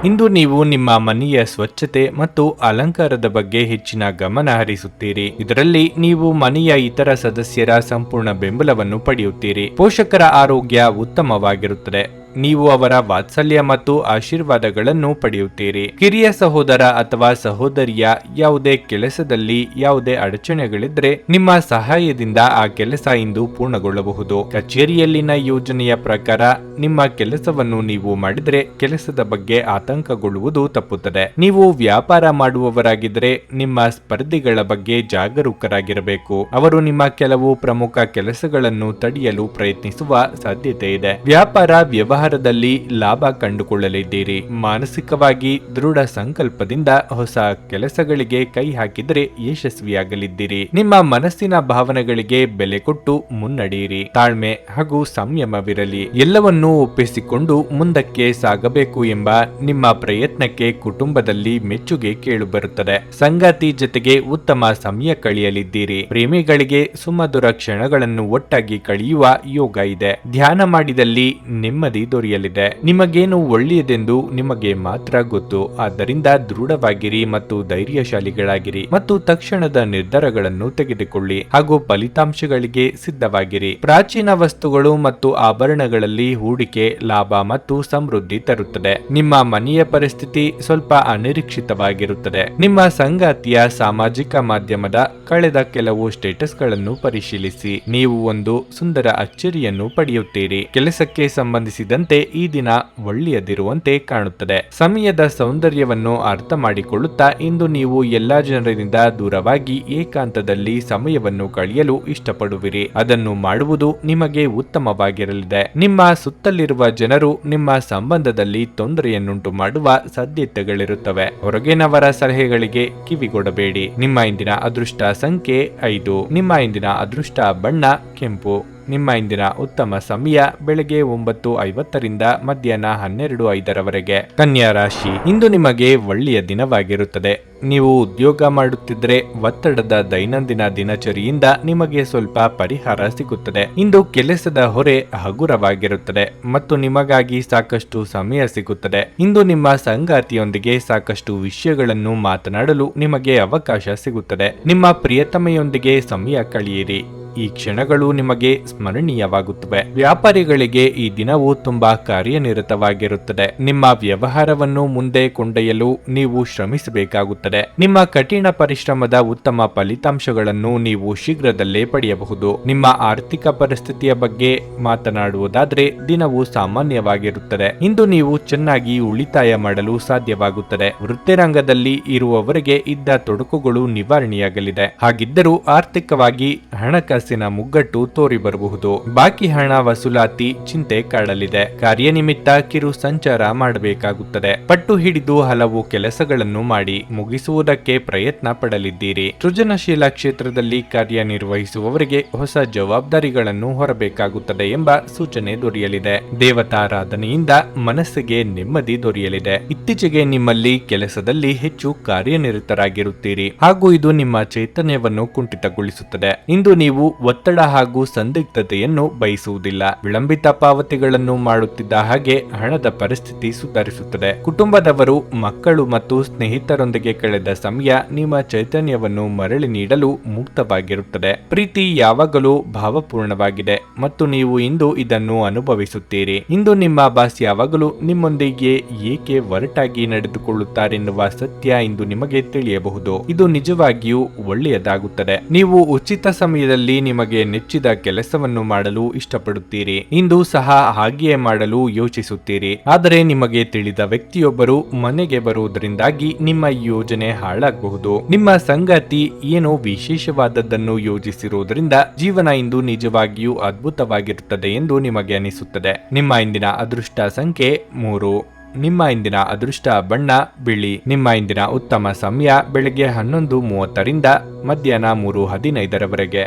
Speaker 1: ಇಂದು ನೀವು ನಿಮ್ಮ ಮನೆಯ ಸ್ವಚ್ಛತೆ ಮತ್ತು ಅಲಂಕಾರದ ಬಗ್ಗೆ ಹೆಚ್ಚಿನ ಗಮನ ಹರಿಸುತ್ತೀರಿ. ಇದರಲ್ಲಿ ನೀವು ಮನೆಯ ಇತರ ಸದಸ್ಯರ ಸಂಪೂರ್ಣ ಬೆಂಬಲವನ್ನು ಪಡೆಯುತ್ತೀರಿ. ಪೋಷಕರ ಆರೋಗ್ಯ ಉತ್ತಮವಾಗಿರುತ್ತದೆ. ನೀವು ಅವರ ವಾತ್ಸಲ್ಯ ಮತ್ತು ಆಶೀರ್ವಾದಗಳನ್ನು ಪಡೆಯುತ್ತೀರಿ. ಕಿರಿಯ ಸಹೋದರ ಅಥವಾ ಸಹೋದರಿಯ ಯಾವುದೇ ಕೆಲಸದಲ್ಲಿ ಯಾವುದೇ ಅಡಚಣೆಗಳಿದ್ರೆ ನಿಮ್ಮ ಸಹಾಯದಿಂದ ಆ ಕೆಲಸ ಇಂದು ಪೂರ್ಣಗೊಳ್ಳಬಹುದು. ಕಚೇರಿಯಲ್ಲಿನ ಯೋಜನೆಯ ಪ್ರಕಾರ ನಿಮ್ಮ ಕೆಲಸವನ್ನು ನೀವು ಮಾಡಿದ್ರೆ ಕೆಲಸದ ಬಗ್ಗೆ ಆತಂಕಗೊಳ್ಳುವುದು ತಪ್ಪುತ್ತದೆ. ನೀವು ವ್ಯಾಪಾರ ಮಾಡುವವರಾಗಿದ್ದರೆ ನಿಮ್ಮ ಸ್ಪರ್ಧಿಗಳ ಬಗ್ಗೆ ಜಾಗರೂಕರಾಗಿರಬೇಕು. ಅವರು ನಿಮ್ಮ ಕೆಲವು ಪ್ರಮುಖ ಕೆಲಸಗಳನ್ನು ತಡೆಯಲು ಪ್ರಯತ್ನಿಸುವ ಸಾಧ್ಯತೆ ಇದೆ. ವ್ಯಾಪಾರ ವ್ಯವಹಾರದಲ್ಲಿ ಲಾಭ ಕಂಡುಕೊಳ್ಳಲಿದ್ದೀರಿ. ಮಾನಸಿಕವಾಗಿ ದೃಢ ಸಂಕಲ್ಪದಿಂದ ಹೊಸ ಕೆಲಸಗಳಿಗೆ ಕೈ ಹಾಕಿದರೆ ಯಶಸ್ವಿಯಾಗಲಿದ್ದೀರಿ. ನಿಮ್ಮ ಮನಸ್ಸಿನ ಭಾವನೆಗಳಿಗೆ ಬೆಲೆ ಕೊಟ್ಟು ಮುನ್ನಡೆಯಿರಿ. ತಾಳ್ಮೆ ಹಾಗೂ ಸಂಯಮವಿರಲಿ. ಎಲ್ಲವನ್ನೂ ಒಪ್ಪಿಸಿಕೊಂಡು ಮುಂದಕ್ಕೆ ಸಾಗಬೇಕು ಎಂಬ ನಿಮ್ಮ ಪ್ರಯತ್ನಕ್ಕೆ ಕುಟುಂಬದಲ್ಲಿ ಮೆಚ್ಚುಗೆ ಕೇಳಿಬರುತ್ತದೆ. ಸಂಗಾತಿ ಜೊತೆಗೆ ಉತ್ತಮ ಸಮಯ ಕಳೆಯಲಿದ್ದೀರಿ. ಪ್ರೇಮಿಗಳಿಗೆ ಸುಮಧುರ ಕ್ಷಣಗಳನ್ನು ಒಟ್ಟಾಗಿ ಕಳೆಯುವ ಯೋಗ ಇದೆ. ಧ್ಯಾನ ಮಾಡಿದಲ್ಲಿ ನೆಮ್ಮದಿ ದೊರೆಯಲಿದೆ. ನಿಮಗೇನು ಒಳ್ಳೆಯದೆಂದು ನಿಮಗೆ ಮಾತ್ರ ಗೊತ್ತು. ಆದ್ದರಿಂದ ದೃಢವಾಗಿರಿ ಮತ್ತು ಧೈರ್ಯಶಾಲಿಗಳಾಗಿರಿ ಮತ್ತು ತಕ್ಷಣದ ನಿರ್ಧಾರಗಳನ್ನು ತೆಗೆದುಕೊಳ್ಳಿ ಹಾಗೂ ಫಲಿತಾಂಶಗಳಿಗೆ ಸಿದ್ಧವಾಗಿರಿ. ಪ್ರಾಚೀನ ವಸ್ತುಗಳು ಮತ್ತು ಆಭರಣಗಳಲ್ಲಿ ಹೂಡಿಕೆ ಲಾಭ ಮತ್ತು ಸಮೃದ್ಧಿ ತರುತ್ತದೆ. ನಿಮ್ಮ ಮನೆಯ ಪರಿಸ್ಥಿತಿ ಸ್ವಲ್ಪ ಅನಿರೀಕ್ಷಿತವಾಗಿರುತ್ತದೆ. ನಿಮ್ಮ ಸಂಗಾತಿಯ ಸಾಮಾಜಿಕ ಮಾಧ್ಯಮದ ಕಳೆದ ಕೆಲವು ಸ್ಟೇಟಸ್ಗಳನ್ನು ಪರಿಶೀಲಿಸಿ. ನೀವು ಒಂದು ಸುಂದರ ಅಚ್ಚರಿಯನ್ನು ಪಡೆಯುತ್ತೀರಿ. ಕೆಲಸಕ್ಕೆ ಸಂಬಂಧಿಸಿದಂತೆ ಈ ದಿನ ಒಳ್ಳೆಯದಿರುವಂತೆ ಕಾಣುತ್ತದೆ. ಸಮಯದ ಸೌಂದರ್ಯವನ್ನು ಅರ್ಥ ಮಾಡಿಕೊಳ್ಳುತ್ತಾ ಇಂದು ನೀವು ಎಲ್ಲಾ ಜನರಿಂದ ದೂರವಾಗಿ ಏಕಾಂತದಲ್ಲಿ ಸಮಯವನ್ನು ಕಳೆಯಲು ಇಷ್ಟಪಡುವಿರಿ. ಅದನ್ನು ಮಾಡುವುದು ನಿಮಗೆ ಉತ್ತಮವಾಗಿರಲಿದೆ. ನಿಮ್ಮ ಸುತ್ತಲಿರುವ ಜನರು ನಿಮ್ಮ ಸಂಬಂಧದಲ್ಲಿ ತೊಂದರೆಯನ್ನುಂಟು ಮಾಡುವ ಸಾಧ್ಯತೆಗಳಿರುತ್ತವೆ. ಹೊರಗಿನವರ ಸಲಹೆಗಳಿಗೆ ಕಿವಿಗೊಡಬೇಡಿ. ನಿಮ್ಮ ಇಂದಿನ ಅದೃಷ್ಟ ಸಂಖ್ಯೆ 5. ನಿಮ್ಮ ಇಂದಿನ ಅದೃಷ್ಟ ಬಣ್ಣ ಕೆಂಪು. ನಿಮ್ಮ ಇಂದಿನ ಉತ್ತಮ ಸಮಯ ಬೆಳಗ್ಗೆ 9:50ರಿಂದ ಮಧ್ಯಾಹ್ನ 12:05ರವರೆಗೆ. ಕನ್ಯಾ ರಾಶಿ, ಇಂದು ನಿಮಗೆ ಒಳ್ಳೆಯ ದಿನವಾಗಿರುತ್ತದೆ. ನೀವು ಉದ್ಯೋಗ ಮಾಡುತ್ತಿದ್ದರೆ ಒತ್ತಡದ ದೈನಂದಿನ ದಿನಚರಿಯಿಂದ ನಿಮಗೆ ಸ್ವಲ್ಪ ಪರಿಹಾರ ಸಿಗುತ್ತದೆ. ಇಂದು ಕೆಲಸದ ಹೊರೆ ಹಗುರವಾಗಿರುತ್ತದೆ ಮತ್ತು ನಿಮಗಾಗಿ ಸಾಕಷ್ಟು ಸಮಯ ಸಿಗುತ್ತದೆ. ಇಂದು ನಿಮ್ಮ ಸಂಗಾತಿಯೊಂದಿಗೆ ಸಾಕಷ್ಟು ವಿಷಯಗಳನ್ನು ಮಾತನಾಡಲು ನಿಮಗೆ ಅವಕಾಶ ಸಿಗುತ್ತದೆ. ನಿಮ್ಮ ಪ್ರಿಯತಮೆಯೊಂದಿಗೆ ಸಮಯ ಕಳೆಯಿರಿ. ಈ ಕ್ಷಣಗಳು ನಿಮಗೆ ಸ್ಮರಣೀಯವಾಗುತ್ತವೆ. ವ್ಯಾಪಾರಿಗಳಿಗೆ ಈ ದಿನವು ತುಂಬಾ ಕಾರ್ಯನಿರತವಾಗಿರುತ್ತದೆ. ನಿಮ್ಮ ವ್ಯವಹಾರವನ್ನು ಮುಂದೆ ಕೊಂಡೊಯ್ಯಲು ನೀವು ಶ್ರಮಿಸಬೇಕಾಗುತ್ತದೆ. ನಿಮ್ಮ ಕಠಿಣ ಪರಿಶ್ರಮದ ಉತ್ತಮ ಫಲಿತಾಂಶಗಳನ್ನು ನೀವು ಶೀಘ್ರದಲ್ಲೇ ಪಡೆಯಬಹುದು. ನಿಮ್ಮ ಆರ್ಥಿಕ ಪರಿಸ್ಥಿತಿಯ ಬಗ್ಗೆ ಮಾತನಾಡುವುದಾದ್ರೆ ದಿನವು ಸಾಮಾನ್ಯವಾಗಿರುತ್ತದೆ. ಇಂದು ನೀವು ಚೆನ್ನಾಗಿ ಉಳಿತಾಯ ಮಾಡಲು ಸಾಧ್ಯವಾಗುತ್ತದೆ. ವೃತ್ತಿರಂಗದಲ್ಲಿ ಇರುವವರಿಗೆ ಇದ್ದ ತೊಡಕುಗಳು ನಿವಾರಣೆಯಾಗಲಿದೆ. ಹಾಗಿದ್ದರೂ ಆರ್ಥಿಕವಾಗಿ ಹಣಕಾಸಿನ ಮುಗ್ಗಟ್ಟು ತೋರಿ ಬರಬಹುದು. ಬಾಕಿ ಹಣ ವಸೂಲಾತಿ ಚಿಂತೆ ಕಾಡಲಿದೆ. ಕಾರ್ಯನಿಮಿತ್ತ ಕಿರು ಸಂಚಾರ ಮಾಡಬೇಕಾಗುತ್ತದೆ. ಪಟ್ಟು ಹಿಡಿದು ಹಲವು ಕೆಲಸಗಳನ್ನು ಮಾಡಿ ಮುಗಿಸುವುದಕ್ಕೆ ಪ್ರಯತ್ನ ಪಡಲಿದ್ದೀರಿ. ಸೃಜನಶೀಲ ಕ್ಷೇತ್ರದಲ್ಲಿ ಕಾರ್ಯನಿರ್ವಹಿಸುವವರಿಗೆ ಹೊಸ ಜವಾಬ್ದಾರಿಗಳನ್ನು ಹೊರಬೇಕಾಗುತ್ತದೆ ಎಂಬ ಸೂಚನೆ ದೊರೆಯಲಿದೆ. ದೇವತಾರಾಧನೆಯಿಂದ ಮನಸ್ಸಿಗೆ ನೆಮ್ಮದಿ ದೊರೆಯಲಿದೆ. ಇತ್ತೀಚೆಗೆ ನಿಮ್ಮಲ್ಲಿ ಕೆಲಸದಲ್ಲಿ ಹೆಚ್ಚು ಕಾರ್ಯನಿರತರಾಗಿರುತ್ತೀರಿ ಹಾಗೂ ಇದು ನಿಮ್ಮ ಚೈತನ್ಯವನ್ನು ಕುಂಠಿತಗೊಳಿಸುತ್ತದೆ. ಇಂದು ನೀವು ಒತ್ತಡ ಹಾಗೂ ಸಂದಿಗ್ಧತೆಯನ್ನು ಬಯಸುವುದಿಲ್ಲ. ವಿಳಂಬಿತ ಪಾವತಿಗಳನ್ನು ಮಾಡುತ್ತಿದ್ದ ಹಾಗೆ ಹಣದ ಪರಿಸ್ಥಿತಿ ಸುಧಾರಿಸುತ್ತದೆ. ಕುಟುಂಬದವರು, ಮಕ್ಕಳು ಮತ್ತು ಸ್ನೇಹಿತರೊಂದಿಗೆ ಕಳೆದ ಸಮಯ ನಿಮ್ಮ ಚೈತನ್ಯವನ್ನು ಮರಳಿ ನೀಡಲು ಮುಕ್ತವಾಗಿರುತ್ತದೆ. ಪ್ರೀತಿ ಯಾವಾಗಲೂ ಭಾವಪೂರ್ಣವಾಗಿದೆ ಮತ್ತು ನೀವು ಇಂದು ಇದನ್ನು ಅನುಭವಿಸುತ್ತೀರಿ. ಇಂದು ನಿಮ್ಮ ಬಾಸ್ ಯಾವಾಗಲೂ ನಿಮ್ಮೊಂದಿಗೆ ಏಕೆ ಒರಟಾಗಿ ನಡೆದುಕೊಳ್ಳುತ್ತಾರೆನ್ನುವ ಸತ್ಯ ಇಂದು ನಿಮಗೆ ತಿಳಿಯಬಹುದು. ಇದು ನಿಜವಾಗಿಯೂ ಒಳ್ಳೆಯದಾಗುತ್ತದೆ. ನೀವು ಉಚಿತ ಸಮಯದಲ್ಲಿ ನಿಮಗೆ ನೆಚ್ಚಿದ ಕೆಲಸವನ್ನು ಮಾಡಲು ಇಷ್ಟಪಡುತ್ತೀರಿ. ಇಂದು ಸಹ ಹಾಗೆಯೇ ಮಾಡಲು ಯೋಚಿಸುತ್ತೀರಿ. ಆದರೆ ನಿಮಗೆ ತಿಳಿದ ವ್ಯಕ್ತಿಯೊಬ್ಬರು ಮನೆಗೆ ಬರುವುದರಿಂದಾಗಿ ನಿಮ್ಮ ಯೋಜನೆ ಹಾಳಾಗಬಹುದು. ನಿಮ್ಮ ಸಂಗಾತಿ ಏನೋ ವಿಶೇಷವಾದದ್ದನ್ನು ಯೋಜಿಸಿರುವುದರಿಂದ ಜೀವನ ಇಂದು ನಿಜವಾಗಿಯೂ ಅದ್ಭುತವಾಗಿರುತ್ತದೆ ಎಂದು ನಿಮಗೆ ಅನಿಸುತ್ತದೆ. ನಿಮ್ಮ ಇಂದಿನ ಅದೃಷ್ಟ ಸಂಖ್ಯೆ 3. ನಿಮ್ಮ ಇಂದಿನ ಅದೃಷ್ಟ ಬಣ್ಣ ಬಿಳಿ. ನಿಮ್ಮ ಇಂದಿನ ಉತ್ತಮ ಸಮಯ ಬೆಳಗ್ಗೆ 11:30ರಿಂದ ಮಧ್ಯಾಹ್ನ 3:15ರವರೆಗೆ.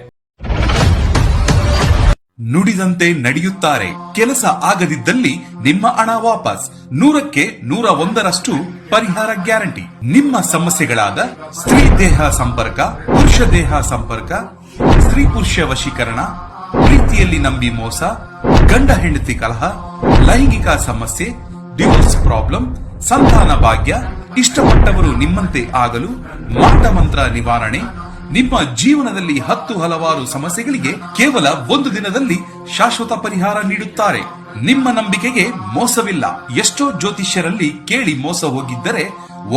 Speaker 2: ನುಡಿದಂತೆ ನಡೆಯುತ್ತಾರೆ. ಕೆಲಸ ಆಗದಿದ್ದಲ್ಲಿ ನಿಮ್ಮ ಹಣ ವಾಪಸ್. 100ಕ್ಕೆ 101ರಷ್ಟು ಪರಿಹಾರ ಗ್ಯಾರಂಟಿ. ನಿಮ್ಮ ಸಮಸ್ಯೆಗಳಾದ ಸ್ತ್ರೀ ದೇಹ ಸಂಪರ್ಕ, ಪುರುಷ ದೇಹ ಸಂಪರ್ಕ, ಸ್ತ್ರೀ ಪುರುಷ ವಶೀಕರಣ, ಪ್ರೀತಿಯಲ್ಲಿ ನಂಬಿ ಮೋಸ, ಗಂಡ ಹೆಂಡತಿ ಕಲಹ, ಲೈಂಗಿಕ ಸಮಸ್ಯೆ, ಡಿವೋರ್ಸ್ ಪ್ರಾಬ್ಲಮ್, ಸಂತಾನ ಭಾಗ್ಯ, ಇಷ್ಟಪಟ್ಟವರು ನಿಮ್ಮಂತೆ ಆಗಲು, ಮಾಟ ಮಂತ್ರ ನಿವಾರಣೆ, ನಿಮ್ಮ ಜೀವನದಲ್ಲಿ 10 ಹಲವಾರು ಸಮಸ್ಯೆಗಳಿಗೆ ಕೇವಲ 1 ದಿನದಲ್ಲಿ ಶಾಶ್ವತ ಪರಿಹಾರ ನೀಡುತ್ತಾರೆ. ನಿಮ್ಮ ನಂಬಿಕೆಗೆ ಮೋಸವಿಲ್ಲ. ಎಷ್ಟೋ ಜ್ಯೋತಿಷ್ಯರಲ್ಲಿ ಕೇಳಿ ಮೋಸ ಹೋಗಿದ್ದರೆ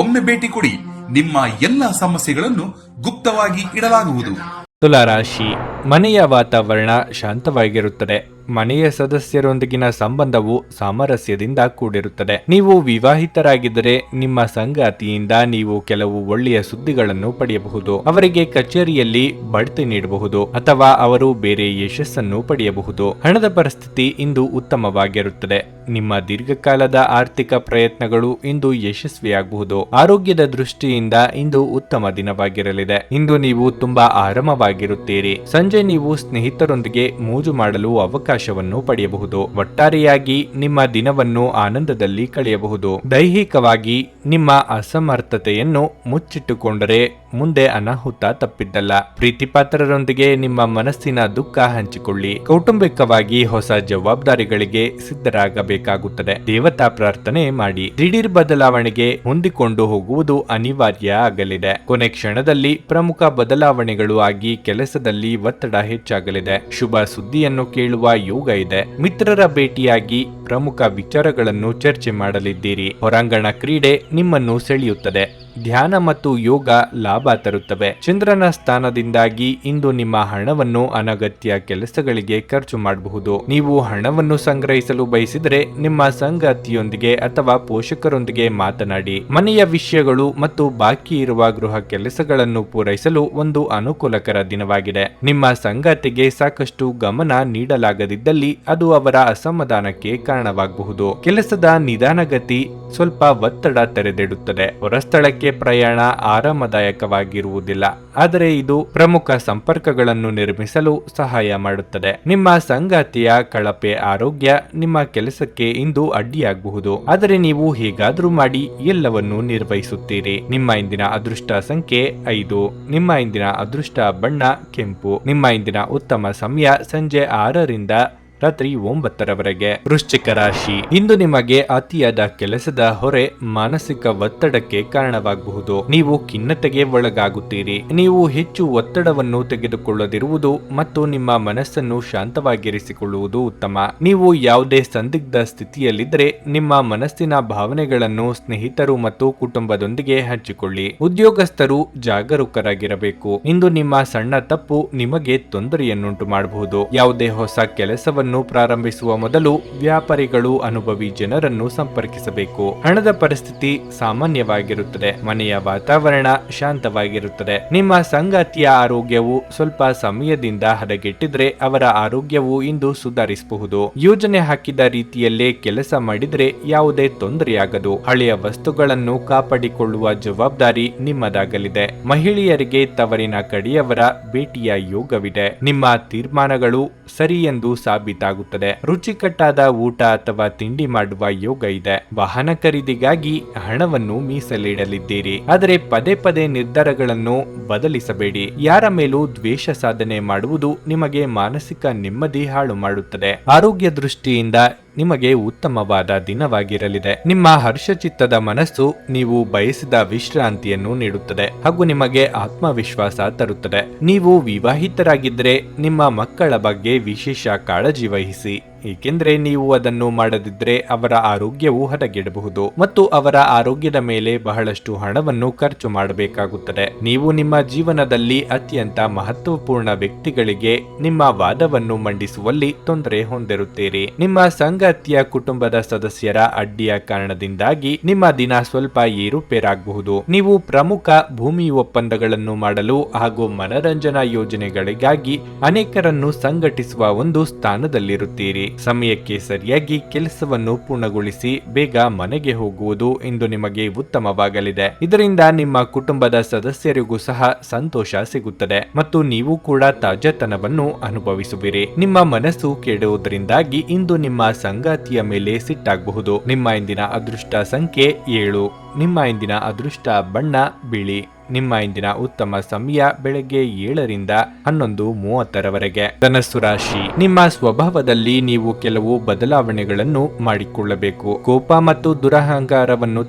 Speaker 2: ಒಮ್ಮೆ ಭೇಟಿ ಕೊಡಿ. ನಿಮ್ಮ ಎಲ್ಲ ಸಮಸ್ಯೆಗಳನ್ನು ಗುಪ್ತವಾಗಿ ಇಡಲಾಗುವುದು.
Speaker 1: ತುಲಾರಾಶಿ, ಮನೆಯ ವಾತಾವರಣ ಶಾಂತವಾಗಿರುತ್ತದೆ. ಮನೆಯ ಸದಸ್ಯರೊಂದಿಗಿನ ಸಂಬಂಧವು ಸಾಮರಸ್ಯದಿಂದ ಕೂಡಿರುತ್ತದೆ. ನೀವು ವಿವಾಹಿತರಾಗಿದ್ದರೆ ನಿಮ್ಮ ಸಂಗಾತಿಯಿಂದ ನೀವು ಕೆಲವು ಒಳ್ಳೆಯ ಸುದ್ದಿಗಳನ್ನು ಪಡೆಯಬಹುದು. ಅವರಿಗೆ ಕಚೇರಿಯಲ್ಲಿ ಬಡ್ತಿ ನೀಡಬಹುದು ಅಥವಾ ಅವರು ಬೇರೆ ಯಶಸ್ಸನ್ನು ಪಡೆಯಬಹುದು. ಹಣದ ಪರಿಸ್ಥಿತಿ ಇಂದು ಉತ್ತಮವಾಗಿರುತ್ತದೆ. ನಿಮ್ಮ ದೀರ್ಘಕಾಲದ ಆರ್ಥಿಕ ಪ್ರಯತ್ನಗಳು ಇಂದು ಯಶಸ್ವಿಯಾಗಬಹುದು. ಆರೋಗ್ಯದ ದೃಷ್ಟಿಯಿಂದ ಇಂದು ಉತ್ತಮ ದಿನವಾಗಿರಲಿದೆ. ಇಂದು ನೀವು ತುಂಬಾ ಆರಾಮವಾಗಿರುತ್ತೀರಿ. ಸಂಜೆ ನೀವು ಸ್ನೇಹಿತರೊಂದಿಗೆ ಮೋಜು ಮಾಡಲು ಅವಕಾಶವನ್ನು ಪಡೆಯಬಹುದು. ಒಟ್ಟಾರೆಯಾಗಿ ನಿಮ್ಮ ದಿನವನ್ನು ಆನಂದದಲ್ಲಿ ಕಳೆಯಬಹುದು. ದೈಹಿಕವಾಗಿ ನಿಮ್ಮ ಅಸಮರ್ಥತೆಯನ್ನು ಮುಚ್ಚಿಟ್ಟುಕೊಂಡರೆ ಮುಂದೆ ಅನಾಹುತ ತಪ್ಪಿದ್ದಲ್ಲ. ಪ್ರೀತಿಪಾತ್ರರೊಂದಿಗೆ ನಿಮ್ಮ ಮನಸ್ಸಿನ ದುಃಖ ಹಂಚಿಕೊಳ್ಳಿ. ಕೌಟುಂಬಿಕವಾಗಿ ಹೊಸ ಜವಾಬ್ದಾರಿಗಳಿಗೆ ಸಿದ್ಧರಾಗಬೇಕಾಗುತ್ತದೆ. ದೇವತಾ ಪ್ರಾರ್ಥನೆ ಮಾಡಿ. ದಿಢೀರ್ ಬದಲಾವಣೆಗೆ ಹೊಂದಿಕೊಂಡು ಹೋಗುವುದು ಅನಿವಾರ್ಯ ಆಗಲಿದೆ. ಕೊನೆ ಕ್ಷಣದಲ್ಲಿ ಪ್ರಮುಖ ಬದಲಾವಣೆಗಳು ಆಗಿ ಕೆಲಸದಲ್ಲಿ ಒತ್ತಡ ಹೆಚ್ಚಾಗಲಿದೆ. ಶುಭ ಸುದ್ದಿಯನ್ನು ಕೇಳುವ ಯೋಗ ಇದೆ. ಮಿತ್ರರ ಭೇಟಿಯಾಗಿ ಪ್ರಮುಖ ವಿಚಾರಗಳನ್ನು ಚರ್ಚೆ ಮಾಡಲಿದ್ದೀರಿ. ಹೊರಾಂಗಣ ಕ್ರೀಡೆ ನಿಮ್ಮನ್ನು ಸೆಳೆಯುತ್ತದೆ. ಧ್ಯಾನ ಮತ್ತು ಯೋಗ ಲಾಭ ತರುತ್ತವೆ. ಚಂದ್ರನ ಸ್ಥಾನದಿಂದಾಗಿ ಇಂದು ನಿಮ್ಮ ಹಣವನ್ನು ಅನಗತ್ಯ ಕೆಲಸಗಳಿಗೆ ಖರ್ಚು ಮಾಡಬಹುದು. ನೀವು ಹಣವನ್ನು ಸಂಗ್ರಹಿಸಲು ಬಯಸಿದರೆ ನಿಮ್ಮ ಸಂಗಾತಿಯೊಂದಿಗೆ ಅಥವಾ ಪೋಷಕರೊಂದಿಗೆ ಮಾತನಾಡಿ. ಮನೆಯ ವಿಷಯಗಳು ಮತ್ತು ಬಾಕಿ ಇರುವ ಗೃಹ ಕೆಲಸಗಳನ್ನು ಪೂರೈಸಲು ಒಂದು ಅನುಕೂಲಕರ ದಿನವಾಗಿದೆ. ನಿಮ್ಮ ಸಂಗಾತಿಗೆ ಸಾಕಷ್ಟು ಗಮನ ನೀಡಲಾಗದಿದ್ದಲ್ಲಿ ಅದು ಅವರ ಅಸಮಾಧಾನಕ್ಕೆ ಕಾರಣವಾಗಬಹುದು. ಕೆಲಸದ ನಿಧಾನಗತಿ ಸ್ವಲ್ಪ ಒತ್ತಡ ತೆರೆದಿಡುತ್ತದೆ. ಹೊರಸ್ಥಳಕ್ಕೆ ಪ್ರಯಾಣ ಆರಾಮದಾಯಕವಾಗಿರುವುದಿಲ್ಲ, ಆದರೆ ಇದು ಪ್ರಮುಖ ಸಂಪರ್ಕಗಳನ್ನು ನಿರ್ಮಿಸಲು ಸಹಾಯ ಮಾಡುತ್ತದೆ. ನಿಮ್ಮ ಸಂಗಾತಿಯ ಕಳಪೆ ಆರೋಗ್ಯ ನಿಮ್ಮ ಕೆಲಸಕ್ಕೆ ಇಂದು ಅಡ್ಡಿಯಾಗಬಹುದು, ಆದರೆ ನೀವು ಹೇಗಾದ್ರೂ ಮಾಡಿ ಎಲ್ಲವನ್ನೂ ನಿರ್ವಹಿಸುತ್ತೀರಿ. ನಿಮ್ಮ ಇಂದಿನ ಅದೃಷ್ಟ ಸಂಖ್ಯೆ 5. ನಿಮ್ಮ ಇಂದಿನ ಅದೃಷ್ಟ ಬಣ್ಣ ಕೆಂಪು. ನಿಮ್ಮ ಇಂದಿನ ಉತ್ತಮ ಸಮಯ ಸಂಜೆ 6 ರಿಂದ ರಾತ್ರಿ 9ರವರೆಗೆ. ವೃಶ್ಚಿಕ ರಾಶಿ, ಇಂದು ನಿಮಗೆ ಅತಿಯಾದ ಕೆಲಸದ ಹೊರೆ ಮಾನಸಿಕ ಒತ್ತಡಕ್ಕೆ ಕಾರಣವಾಗಬಹುದು. ನೀವು ಖಿನ್ನತೆಗೆ ಒಳಗಾಗುತ್ತೀರಿ. ನೀವು ಹೆಚ್ಚು ಒತ್ತಡವನ್ನು ತೆಗೆದುಕೊಳ್ಳದಿರುವುದು ಮತ್ತು ನಿಮ್ಮ ಮನಸ್ಸನ್ನು ಶಾಂತವಾಗಿರಿಸಿಕೊಳ್ಳುವುದು ಉತ್ತಮ. ನೀವು ಯಾವುದೇ ಸಂದಿಗ್ಧ ಸ್ಥಿತಿಯಲ್ಲಿದ್ದರೆ ನಿಮ್ಮ ಮನಸ್ಸಿನ ಭಾವನೆಗಳನ್ನು ಸ್ನೇಹಿತರು ಮತ್ತು ಕುಟುಂಬದೊಂದಿಗೆ ಹಂಚಿಕೊಳ್ಳಿ. ಉದ್ಯೋಗಸ್ಥರು ಜಾಗರೂಕರಾಗಿರಬೇಕು. ಇಂದು ನಿಮ್ಮ ಸಣ್ಣ ತಪ್ಪು ನಿಮಗೆ ತೊಂದರೆಯನ್ನುಂಟು ಮಾಡಬಹುದು. ಯಾವುದೇ ಹೊಸ ಕೆಲಸವನ್ನು ಪ್ರಾರಂಭಿಸುವ ಮೊದಲು ವ್ಯಾಪಾರಿಗಳು ಅನುಭವಿ ಜನರನ್ನು ಸಂಪರ್ಕಿಸಬೇಕು. ಹಣದ ಪರಿಸ್ಥಿತಿ ಸಾಮಾನ್ಯವಾಗಿರುತ್ತದೆ. ಮನೆಯ ವಾತಾವರಣ ಶಾಂತವಾಗಿರುತ್ತದೆ. ನಿಮ್ಮ ಸಂಗಾತಿಯ ಆರೋಗ್ಯವು ಸ್ವಲ್ಪ ಸಮಯದಿಂದ ಹದಗೆಟ್ಟಿದ್ರೆ ಅವರ ಆರೋಗ್ಯವು ಇಂದು ಸುಧಾರಿಸಬಹುದು. ಯೋಜನೆ ಹಾಕಿದ ರೀತಿಯಲ್ಲೇ ಕೆಲಸ ಮಾಡಿದ್ರೆ ಯಾವುದೇ ತೊಂದರೆಯಾಗದು. ಹಳೆಯ ವಸ್ತುಗಳನ್ನು ಕಾಪಾಡಿಕೊಳ್ಳುವ ಜವಾಬ್ದಾರಿ ನಿಮ್ಮದಾಗಲಿದೆ. ಮಹಿಳೆಯರಿಗೆ ತವರಿನ ಕಡೆಯವರ ಭೇಟಿಯ ಯೋಗವಿದೆ. ನಿಮ್ಮ ತೀರ್ಮಾನಗಳು ಸರಿ ಎಂದು ಸಾಬೀತಾಗುತ್ತದೆ. ರುಚಿಕಟ್ಟಾದ ಊಟ ಅಥವಾ ತಿಂಡಿ ಮಾಡುವ ಯೋಗ ಇದೆ. ವಾಹನ ಖರೀದಿಗಾಗಿ ಹಣವನ್ನು ಮೀಸಲಿಡಲಿದ್ದೀರಿ, ಆದರೆ ಪದೇ ಪದೇ ನಿರ್ಧಾರಗಳನ್ನು ಬದಲಿಸಬೇಡಿ. ಯಾರ ಮೇಲೂ ದ್ವೇಷ ಸಾಧನೆ ಮಾಡುವುದು ನಿಮಗೆ ಮಾನಸಿಕ ನೆಮ್ಮದಿ ಹಾಳು ಮಾಡುತ್ತದೆ. ಆರೋಗ್ಯ ದೃಷ್ಟಿಯಿಂದ ನಿಮಗೆ ಉತ್ತಮವಾದ ದಿನವಾಗಿರಲಿದೆ. ನಿಮ್ಮ ಹರ್ಷಚಿತ್ತದ ಮನಸ್ಸು ನೀವು ಬಯಸಿದ ವಿಶ್ರಾಂತಿಯನ್ನು ನೀಡುತ್ತದೆ ಹಾಗೂ ನಿಮಗೆ ಆತ್ಮವಿಶ್ವಾಸ ತರುತ್ತದೆ. ನೀವು ವಿವಾಹಿತರಾಗಿದ್ದರೆ ನಿಮ್ಮ ಮಕ್ಕಳ ಬಗ್ಗೆ ವಿಶೇಷ ಕಾಳಜಿ ವಹಿಸಿ, ಏಕೆಂದರೆ ನೀವು ಅದನ್ನು ಮಾಡದಿದ್ದರೆ ಅವರ ಆರೋಗ್ಯವು ಹದಗೆಡಬಹುದು ಮತ್ತು ಅವರ ಆರೋಗ್ಯದ ಮೇಲೆ ಬಹಳಷ್ಟು ಹಣವನ್ನು ಖರ್ಚು ಮಾಡಬೇಕಾಗುತ್ತದೆ. ನೀವು ನಿಮ್ಮ ಜೀವನದಲ್ಲಿ ಅತ್ಯಂತ ಮಹತ್ವಪೂರ್ಣ ವ್ಯಕ್ತಿಗಳಿಗೆ ನಿಮ್ಮ ವಾದವನ್ನು ಮಂಡಿಸುವಲ್ಲಿ ತೊಂದರೆ ಹೊಂದಿರುತ್ತೀರಿ. ನಿಮ್ಮ ಸಂಗಾತಿಯ ಕುಟುಂಬದ ಸದಸ್ಯರ ಅಡ್ಡಿಯ ಕಾರಣದಿಂದಾಗಿ ನಿಮ್ಮ ದಿನ ಸ್ವಲ್ಪ ಏರುಪೇರಾಗಬಹುದು. ನೀವು ಪ್ರಮುಖ ಭೂಮಿ ಒಪ್ಪಂದಗಳನ್ನು ಮಾಡಲು ಹಾಗೂ ಮನರಂಜನಾ ಯೋಜನೆಗಳಿಗಾಗಿ ಅನೇಕರನ್ನು ಸಂಘಟಿಸುವ ಒಂದು ಸ್ಥಾನದಲ್ಲಿರುತ್ತೀರಿ. ಸಮಯಕ್ಕೆ ಸರಿಯಾಗಿ ಕೆಲಸವನ್ನು ಪೂರ್ಣಗೊಳಿಸಿ ಬೇಗ ಮನೆಗೆ ಹೋಗುವುದು ಇಂದು ನಿಮಗೆ ಉತ್ತಮವಾಗಲಿದೆ. ಇದರಿಂದ ನಿಮ್ಮ ಕುಟುಂಬದ ಸದಸ್ಯರಿಗೂ ಸಹ ಸಂತೋಷ ಸಿಗುತ್ತದೆ ಮತ್ತು ನೀವು ಕೂಡ ತಾಜಾತನವನ್ನು ಅನುಭವಿಸುವಿರಿ. ನಿಮ್ಮ ಮನಸ್ಸು ಕೆಡುವುದರಿಂದಾಗಿ ಇಂದು ನಿಮ್ಮ ಸಂಗಾತಿಯ ಮೇಲೆ ಸಿಟ್ಟಾಗಬಹುದು. ನಿಮ್ಮ ಇಂದಿನ ಅದೃಷ್ಟ ಸಂಖ್ಯೆ 7. ನಿಮ್ಮ ಇಂದಿನ ಅದೃಷ್ಟ ಬಣ್ಣ ಬಿಳಿ. ನಿಮ್ಮ ಇಂದಿನ ಉತ್ತಮ ಸಮಯ ಬೆಳಗ್ಗೆ 7ರಿಂದ 11:30ರವರೆಗೆ. ಧನಸ್ಸು ರಾಶಿ, ನಿಮ್ಮ ಸ್ವಭಾವದಲ್ಲಿ ನೀವು ಕೆಲವು ಬದಲಾವಣೆಗಳನ್ನು ಮಾಡಿಕೊಳ್ಳಬೇಕು. ಕೋಪ ಮತ್ತು ದುರಹಂಕಾರವನ್ನು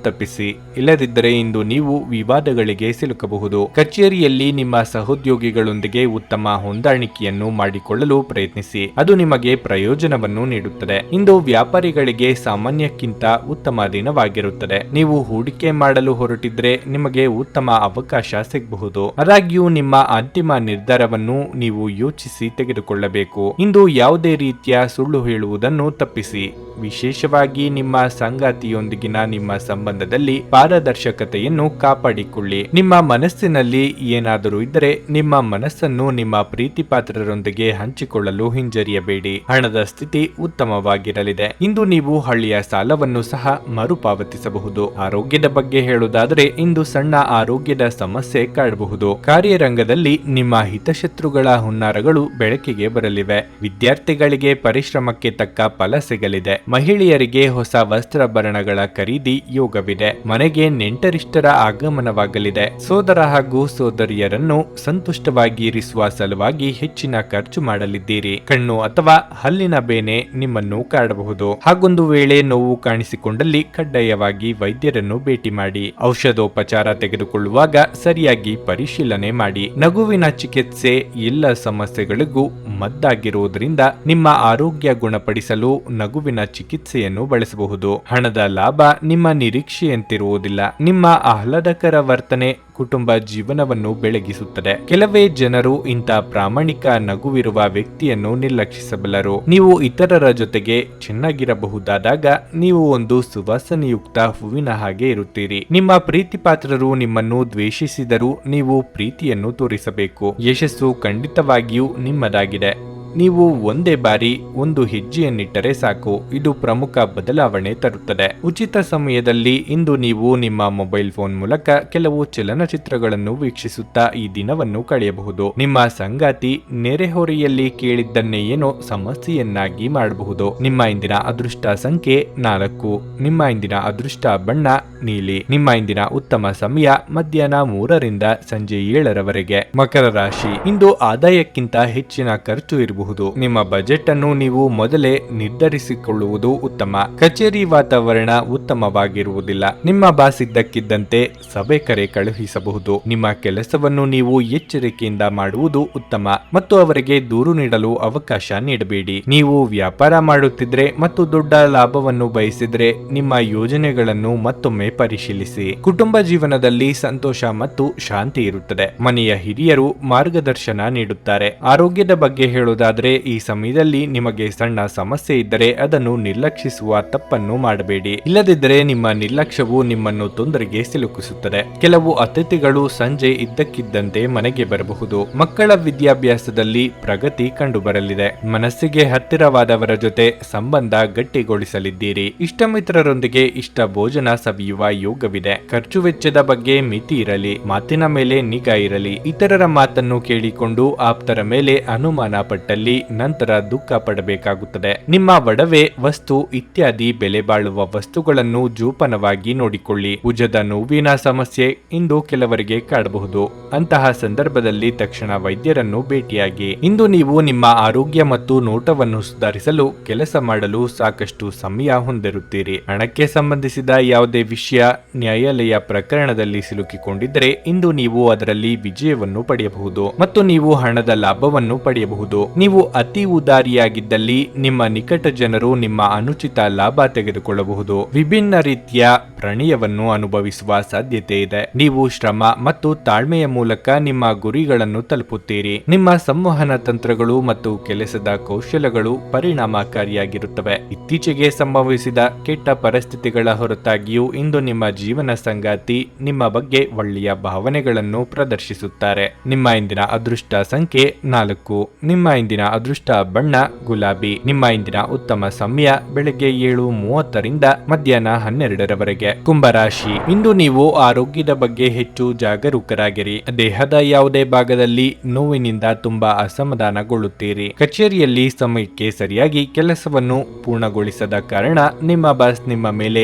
Speaker 1: ತಪ್ಪಿಸಿ, ಇಲ್ಲದಿದ್ದರೆ ಇಂದು ನೀವು ವಿವಾದಗಳಿಗೆ ಸಿಲುಕಬಹುದು. ಕಚೇರಿಯಲ್ಲಿ ನಿಮ್ಮ ಸಹೋದ್ಯೋಗಿಗಳೊಂದಿಗೆ ಉತ್ತಮ ಹೊಂದಾಣಿಕೆಯನ್ನು ಮಾಡಿಕೊಳ್ಳಲು ಪ್ರಯತ್ನಿಸಿ, ಅದು ನಿಮಗೆ ಪ್ರಯೋಜನವನ್ನು ನೀಡುತ್ತದೆ. ಇಂದು ವ್ಯಾಪಾರಿಗಳಿಗೆ ಸಾಮಾನ್ಯಕ್ಕಿಂತ ಉತ್ತಮ ದಿನವಾಗಿರುತ್ತದೆ. ನೀವು ಹೂಡಿಕೆ ಮಾಡಲು ಹೊರಟಿದ್ರೆ ನಿಮಗೆ ಉತ್ತಮ ಅವಕಾಶ ಸಿಗಬಹುದು. ಆದಾಗ್ಯೂ ನಿಮ್ಮ ಅಂತಿಮ ನಿರ್ಧಾರವನ್ನು ನೀವು ಯೋಚಿಸಿ ತೆಗೆದುಕೊಳ್ಳಬೇಕು. ಇಂದು ಯಾವುದೇ ರೀತಿಯ ಸುಳ್ಳು ಹೇಳುವುದನ್ನು ತಪ್ಪಿಸಿ, ವಿಶೇಷವಾಗಿ ನಿಮ್ಮ ಸಂಗಾತಿಯೊಂದಿಗಿನ ನಿಮ್ಮ ಸಂಬಂಧದಲ್ಲಿ ಪಾರದರ್ಶಕತೆಯನ್ನು ಕಾಪಾಡಿಕೊಳ್ಳಿ. ನಿಮ್ಮ ಮನಸ್ಸಿನಲ್ಲಿ ಏನಾದರೂ ಇದ್ದರೆ ನಿಮ್ಮ ಮನಸ್ಸನ್ನು ನಿಮ್ಮ ಪ್ರೀತಿಪಾತ್ರರೊಂದಿಗೆ ಹಂಚಿಕೊಳ್ಳಲು ಹಿಂಜರಿಯಬೇಡಿ. ಹಣದ ಸ್ಥಿತಿ ಉತ್ತಮವಾಗಿರಲಿದೆ. ಇಂದು ನೀವು ಹಳ್ಳಿಯ ಸಾಲವನ್ನು ಸಹ ಮರುಪಾವತಿಸಬಹುದು. ಆರೋಗ್ಯದ ಬಗ್ಗೆ ಹೇಳುವುದಾದರೆ ಇಂದು ಸಣ್ಣ ಆರೋಗ್ಯದ ಸಮಸ್ಯೆ ಕಾಡಬಹುದು. ಕಾರ್ಯರಂಗದಲ್ಲಿ ನಿಮ್ಮ ಹಿತಶತ್ರುಗಳ ಹುನ್ನಾರಗಳು ಬೆಳಕಿಗೆ ಬರಲಿವೆ. ವಿದ್ಯಾರ್ಥಿಗಳಿಗೆ ಪರಿಶ್ರಮಕ್ಕೆ ತಕ್ಕ ಫಲ ಸಿಗಲಿದೆ. ಮಹಿಳೆಯರಿಗೆ ಹೊಸ ವಸ್ತ್ರಾಭರಣಗಳ ಖರೀದಿ ಯೋಗವಿದೆ. ಮನೆಗೆ ನೆಂಟರಿಷ್ಟರ ಆಗಮನವಾಗಲಿದೆ. ಸೋದರ ಹಾಗೂ ಸೋದರಿಯರನ್ನು ಸಂತುಷ್ಟವಾಗಿ ಇರಿಸುವ ಸಲುವಾಗಿ ಹೆಚ್ಚಿನ ಖರ್ಚು ಮಾಡಲಿದ್ದೀರಿ. ಕಣ್ಣು ಅಥವಾ ಹಲ್ಲಿನ ಬೇನೆ ನಿಮ್ಮನ್ನು ಕಾಡಬಹುದು. ಹಾಗೊಂದು ವೇಳೆ ನೋವು ಕಾಣಿಸಿಕೊಂಡಲ್ಲಿ ಕಡ್ಡಾಯವಾಗಿ ವೈದ್ಯರನ್ನು ಭೇಟಿ ಮಾಡಿ. ಔಷಧೋಪಚಾರ ತೆಗೆದುಕೊಳ್ಳುವಾಗ ಸರಿಯಾಗಿ ಪರಿಶೀಲನೆ ಮಾಡಿ. ನಗುವಿನ ಚಿಕಿತ್ಸೆ ಎಲ್ಲ ಸಮಸ್ಯೆಗಳಿಗೂ ಮದ್ದಾಗಿರುವುದರಿಂದ ನಿಮ್ಮ ಆರೋಗ್ಯ ಗುಣಪಡಿಸಲು ನಗುವಿನ ಚಿಕಿತ್ಸೆಯನ್ನು ಬಳಸಬಹುದು. ಹಣದ ಲಾಭ ನಿಮ್ಮ ನಿರೀಕ್ಷೆಯಂತಿರುವುದಿಲ್ಲ. ನಿಮ್ಮ ಆಹ್ಲಾದಕರ ವರ್ತನೆ ಕುಟುಂಬ ಜೀವನವನ್ನು ಬೆಳಗಿಸುತ್ತದೆ. ಕೆಲವೇ ಜನರು ಇಂಥ ಪ್ರಾಮಾಣಿಕ ನಗುವಿರುವ ವ್ಯಕ್ತಿಯನ್ನು ನಿರ್ಲಕ್ಷಿಸಬಲ್ಲರು. ನೀವು ಇತರರ ಜೊತೆಗೆ ಚೆನ್ನಾಗಿರಬಹುದಾದಾಗ ನೀವು ಒಂದು ಸುವಾಸನೆಯುಕ್ತ ಹೂವಿನ ಹಾಗೆ ಇರುತ್ತೀರಿ. ನಿಮ್ಮ ಪ್ರೀತಿಪಾತ್ರರು ನಿಮ್ಮನ್ನು ದ್ವೇಷಿಸಿದರೂ ನೀವು ಪ್ರೀತಿಯನ್ನು ತೋರಿಸಬೇಕು. ಯಶಸ್ಸು ಖಂಡಿತವಾಗಿಯೂ ನಿಮ್ಮದಾಗಿದೆ. ನೀವು ಒಂದೇ ಬಾರಿ ಒಂದು ಹೆಜ್ಜೆಯನ್ನಿಟ್ಟರೆ ಸಾಕು, ಇದು ಪ್ರಮುಖ ಬದಲಾವಣೆ ತರುತ್ತದೆ. ಉಚಿತ ಸಮಯದಲ್ಲಿ ಇಂದು ನೀವು ನಿಮ್ಮ ಮೊಬೈಲ್ ಫೋನ್ ಮೂಲಕ ಕೆಲವು ಚಲನಚಿತ್ರಗಳನ್ನು ವೀಕ್ಷಿಸುತ್ತಾ ಈ ದಿನವನ್ನು ಕಳೆಯಬಹುದು. ನಿಮ್ಮ ಸಂಗಾತಿ ನೆರೆಹೊರೆಯಲ್ಲಿ ಕೇಳಿದ್ದನ್ನೇ ಏನೋ ಸಮಸ್ಯೆಯನ್ನಾಗಿ ಮಾಡಬಹುದು. ನಿಮ್ಮ ಇಂದಿನ ಅದೃಷ್ಟ ಸಂಖ್ಯೆ 4. ನಿಮ್ಮ ಇಂದಿನ ಅದೃಷ್ಟ ಬಣ್ಣ ನೀಲಿ. ನಿಮ್ಮ ಇಂದಿನ ಉತ್ತಮ ಸಮಯ ಮಧ್ಯಾಹ್ನ 3ರಿಂದ ಸಂಜೆ 7ರವರೆಗೆ. ಮಕರ ರಾಶಿ, ಇಂದು ಆದಾಯಕ್ಕಿಂತ ಹೆಚ್ಚಿನ ಖರ್ಚು ಇರಬಹುದು. ನಿಮ್ಮ ಬಜೆಟ್ ಅನ್ನು ನೀವು ಮೊದಲೇ ನಿರ್ಧರಿಸಿಕೊಳ್ಳುವುದು ಉತ್ತಮ. ಕಚೇರಿ ವಾತಾವರಣ ಉತ್ತಮವಾಗಿರುವುದಿಲ್ಲ. ನಿಮ್ಮ ಬಾಸ್ ಇದ್ದಕ್ಕಿದ್ದಂತೆ ಸಭೆ ಕರೆ ಕಳುಹಿಸಬಹುದು. ನಿಮ್ಮ ಕೆಲಸವನ್ನು ನೀವು ಎಚ್ಚರಿಕೆಯಿಂದ ಮಾಡುವುದು ಉತ್ತಮ ಮತ್ತು ಅವರಿಗೆ ದೂರು ನೀಡಲು ಅವಕಾಶ ನೀಡಬೇಡಿ. ನೀವು ವ್ಯಾಪಾರ ಮಾಡುತ್ತಿದ್ರೆ ಮತ್ತು ದೊಡ್ಡ ಲಾಭವನ್ನು ಬಯಸಿದ್ರೆ ನಿಮ್ಮ ಯೋಜನೆಗಳನ್ನು ಮತ್ತೊಮ್ಮೆ ಪರಿಶೀಲಿಸಿ. ಕುಟುಂಬ ಜೀವನದಲ್ಲಿ ಸಂತೋಷ ಮತ್ತು ಶಾಂತಿ ಇರುತ್ತದೆ. ಮನೆಯ ಹಿರಿಯರು ಮಾರ್ಗದರ್ಶನ ನೀಡುತ್ತಾರೆ. ಆರೋಗ್ಯದ ಬಗ್ಗೆ ಹೇಳುವುದಾದರೆ ಈ ಸಮಯದಲ್ಲಿ ನಿಮಗೆ ಸಣ್ಣ ಸಮಸ್ಯೆ ಇದ್ದರೆ ಅದನ್ನು ನಿರ್ಲಕ್ಷಿಸುವ ತಪ್ಪನ್ನು ಮಾಡಬೇಡಿ. ಇಲ್ಲದಿದ್ದರೆ ನಿಮ್ಮ ನಿರ್ಲಕ್ಷ್ಯವು ನಿಮ್ಮನ್ನು ತೊಂದರೆಗೆ ಸಿಲುಕಿಸುತ್ತದೆ. ಕೆಲವು ಅತಿಥಿಗಳು ಸಂಜೆ ಇದ್ದಕ್ಕಿದ್ದಂತೆ ಮನೆಗೆ ಬರಬಹುದು. ಮಕ್ಕಳ ವಿದ್ಯಾಭ್ಯಾಸದಲ್ಲಿ ಪ್ರಗತಿ ಕಂಡುಬರಲಿದೆ. ಮನಸ್ಸಿಗೆ ಹತ್ತಿರವಾದವರ ಜೊತೆ ಸಂಬಂಧ ಗಟ್ಟಿಗೊಳಿಸಲಿದ್ದೀರಿ. ಇಷ್ಟಮಿತ್ರರೊಂದಿಗೆ ಇಷ್ಟ ಭೋಜನ ಸವಿಯುವ ಯೋಗವಿದೆ. ಖರ್ಚು ವೆಚ್ಚದ ಬಗ್ಗೆ ಮಿತಿ ಇರಲಿ. ಮಾತಿನ ಮೇಲೆ ನಿಗಾ ಇರಲಿ. ಇತರರ ಮಾತನ್ನು ಕೇಳಿಕೊಂಡು ಆಪ್ತರ ಮೇಲೆ ಅನುಮಾನ ಪಟ್ಟಲ್ಲಿ ನಂತರ ದುಃಖ ಪಡಬೇಕಾಗುತ್ತದೆ. ನಿಮ್ಮ ಒಡವೆ, ವಸ್ತು ಇತ್ಯಾದಿ ಬೆಲೆ ಬಾಳುವ ವಸ್ತುಗಳನ್ನು ಜೋಪಾನವಾಗಿ ನೋಡಿಕೊಳ್ಳಿ. ಭುಜದ ನೋವಿನ ಸಮಸ್ಯೆ ಇಂದು ಕೆಲವರಿಗೆ ಕಾಡಬಹುದು. ಅಂತಹ ಸಂದರ್ಭದಲ್ಲಿ ತಕ್ಷಣ ವೈದ್ಯರನ್ನು ಭೇಟಿಯಾಗಿ. ಇಂದು ನೀವು ನಿಮ್ಮ ಆರೋಗ್ಯ ಮತ್ತು ನೋಟವನ್ನು ಸುಧಾರಿಸಲು ಕೆಲಸ ಮಾಡಲು ಸಾಕಷ್ಟು ಸಮಯ ಹೊಂದಿರುತ್ತೀರಿ. ಹಣಕ್ಕೆ ಸಂಬಂಧಿಸಿದ ಯಾವುದೇ ವಿಷಯ ನ್ಯಾಯಾಲಯ ಪ್ರಕರಣದಲ್ಲಿ ಸಿಲುಕಿಕೊಂಡಿದ್ದರೆ ಇಂದು ನೀವು ಅದರಲ್ಲಿ ವಿಜಯವನ್ನು ಪಡೆಯಬಹುದು ಮತ್ತು ನೀವು ಹಣದ ಲಾಭವನ್ನು ಪಡೆಯಬಹುದು. ನೀವು ಅತಿ ಉದಾರಿಯಾಗಿದ್ದಲ್ಲಿ ನಿಮ್ಮ ನಿಕಟ ಜನರು ನಿಮ್ಮ ಅನುಚಿತ ಲಾಭ ತೆಗೆದುಕೊಳ್ಳಬಹುದು. ವಿಭಿನ್ನ ರೀತಿಯ ಪ್ರಣಯವನ್ನು ಅನುಭವಿಸುವ ಸಾಧ್ಯತೆ ಇದೆ. ನೀವು ಶ್ರಮ ಮತ್ತು ತಾಳ್ಮೆಯ ಮೂಲಕ ನಿಮ್ಮ ಗುರಿಗಳನ್ನು ತಲುಪುತ್ತೀರಿ. ನಿಮ್ಮ ಸಂವಹನ ತಂತ್ರಗಳು ಮತ್ತು ಕೆಲಸದ ಕೌಶಲಗಳು ಪರಿಣಾಮಕಾರಿಯಾಗಿರುತ್ತವೆ. ಇತ್ತೀಚೆಗೆ ಸಂಭವಿಸಿದ ಕೆಟ್ಟ ಪರಿಸ್ಥಿತಿಗಳ ಹೊರತಾಗಿಯೂ ಇಂದು ನಿಮ್ಮ ಜೀವನ ಸಂಗಾತಿ ನಿಮ್ಮ ಬಗ್ಗೆ ಒಳ್ಳೆಯ ಭಾವನೆಗಳನ್ನು ಪ್ರದರ್ಶಿಸುತ್ತಾರೆ. ನಿಮ್ಮ ಇಂದಿನ ಅದೃಷ್ಟ ಸಂಖ್ಯೆ 4. ನಿಮ್ಮ ಇಂದಿನ ಅದೃಷ್ಟ ಬಣ್ಣ ಗುಲಾಬಿ. ನಿಮ್ಮ ಇಂದಿನ ಉತ್ತಮ ಸಮಯ ಬೆಳಗ್ಗೆ 7:30ರಿಂದ ಮಧ್ಯಾಹ್ನ 12ರವರೆಗೆ. ಕುಂಭರಾಶಿ, ಇಂದು ನೀವು ಆರೋಗ್ಯದ ಬಗ್ಗೆ ಹೆಚ್ಚು ಜಾಗರೂಕರಾಗಿರಿ. ದೇಹದ ಯಾವುದೇ ಭಾಗದಲ್ಲಿ ನೋವಿನಿಂದ ತುಂಬಾ ಅಸಮಾಧಾನಗೊಳ್ಳುತ್ತೀರಿ. ಕಚೇರಿಯಲ್ಲಿ ಸಮಯಕ್ಕೆ ಸರಿಯಾಗಿ ಕೆಲಸವನ್ನು ಪೂರ್ಣಗೊಳಿಸದ ಕಾರಣ ನಿಮ್ಮ ಬಾಸ್ ನಿಮ್ಮ ಮೇಲೆ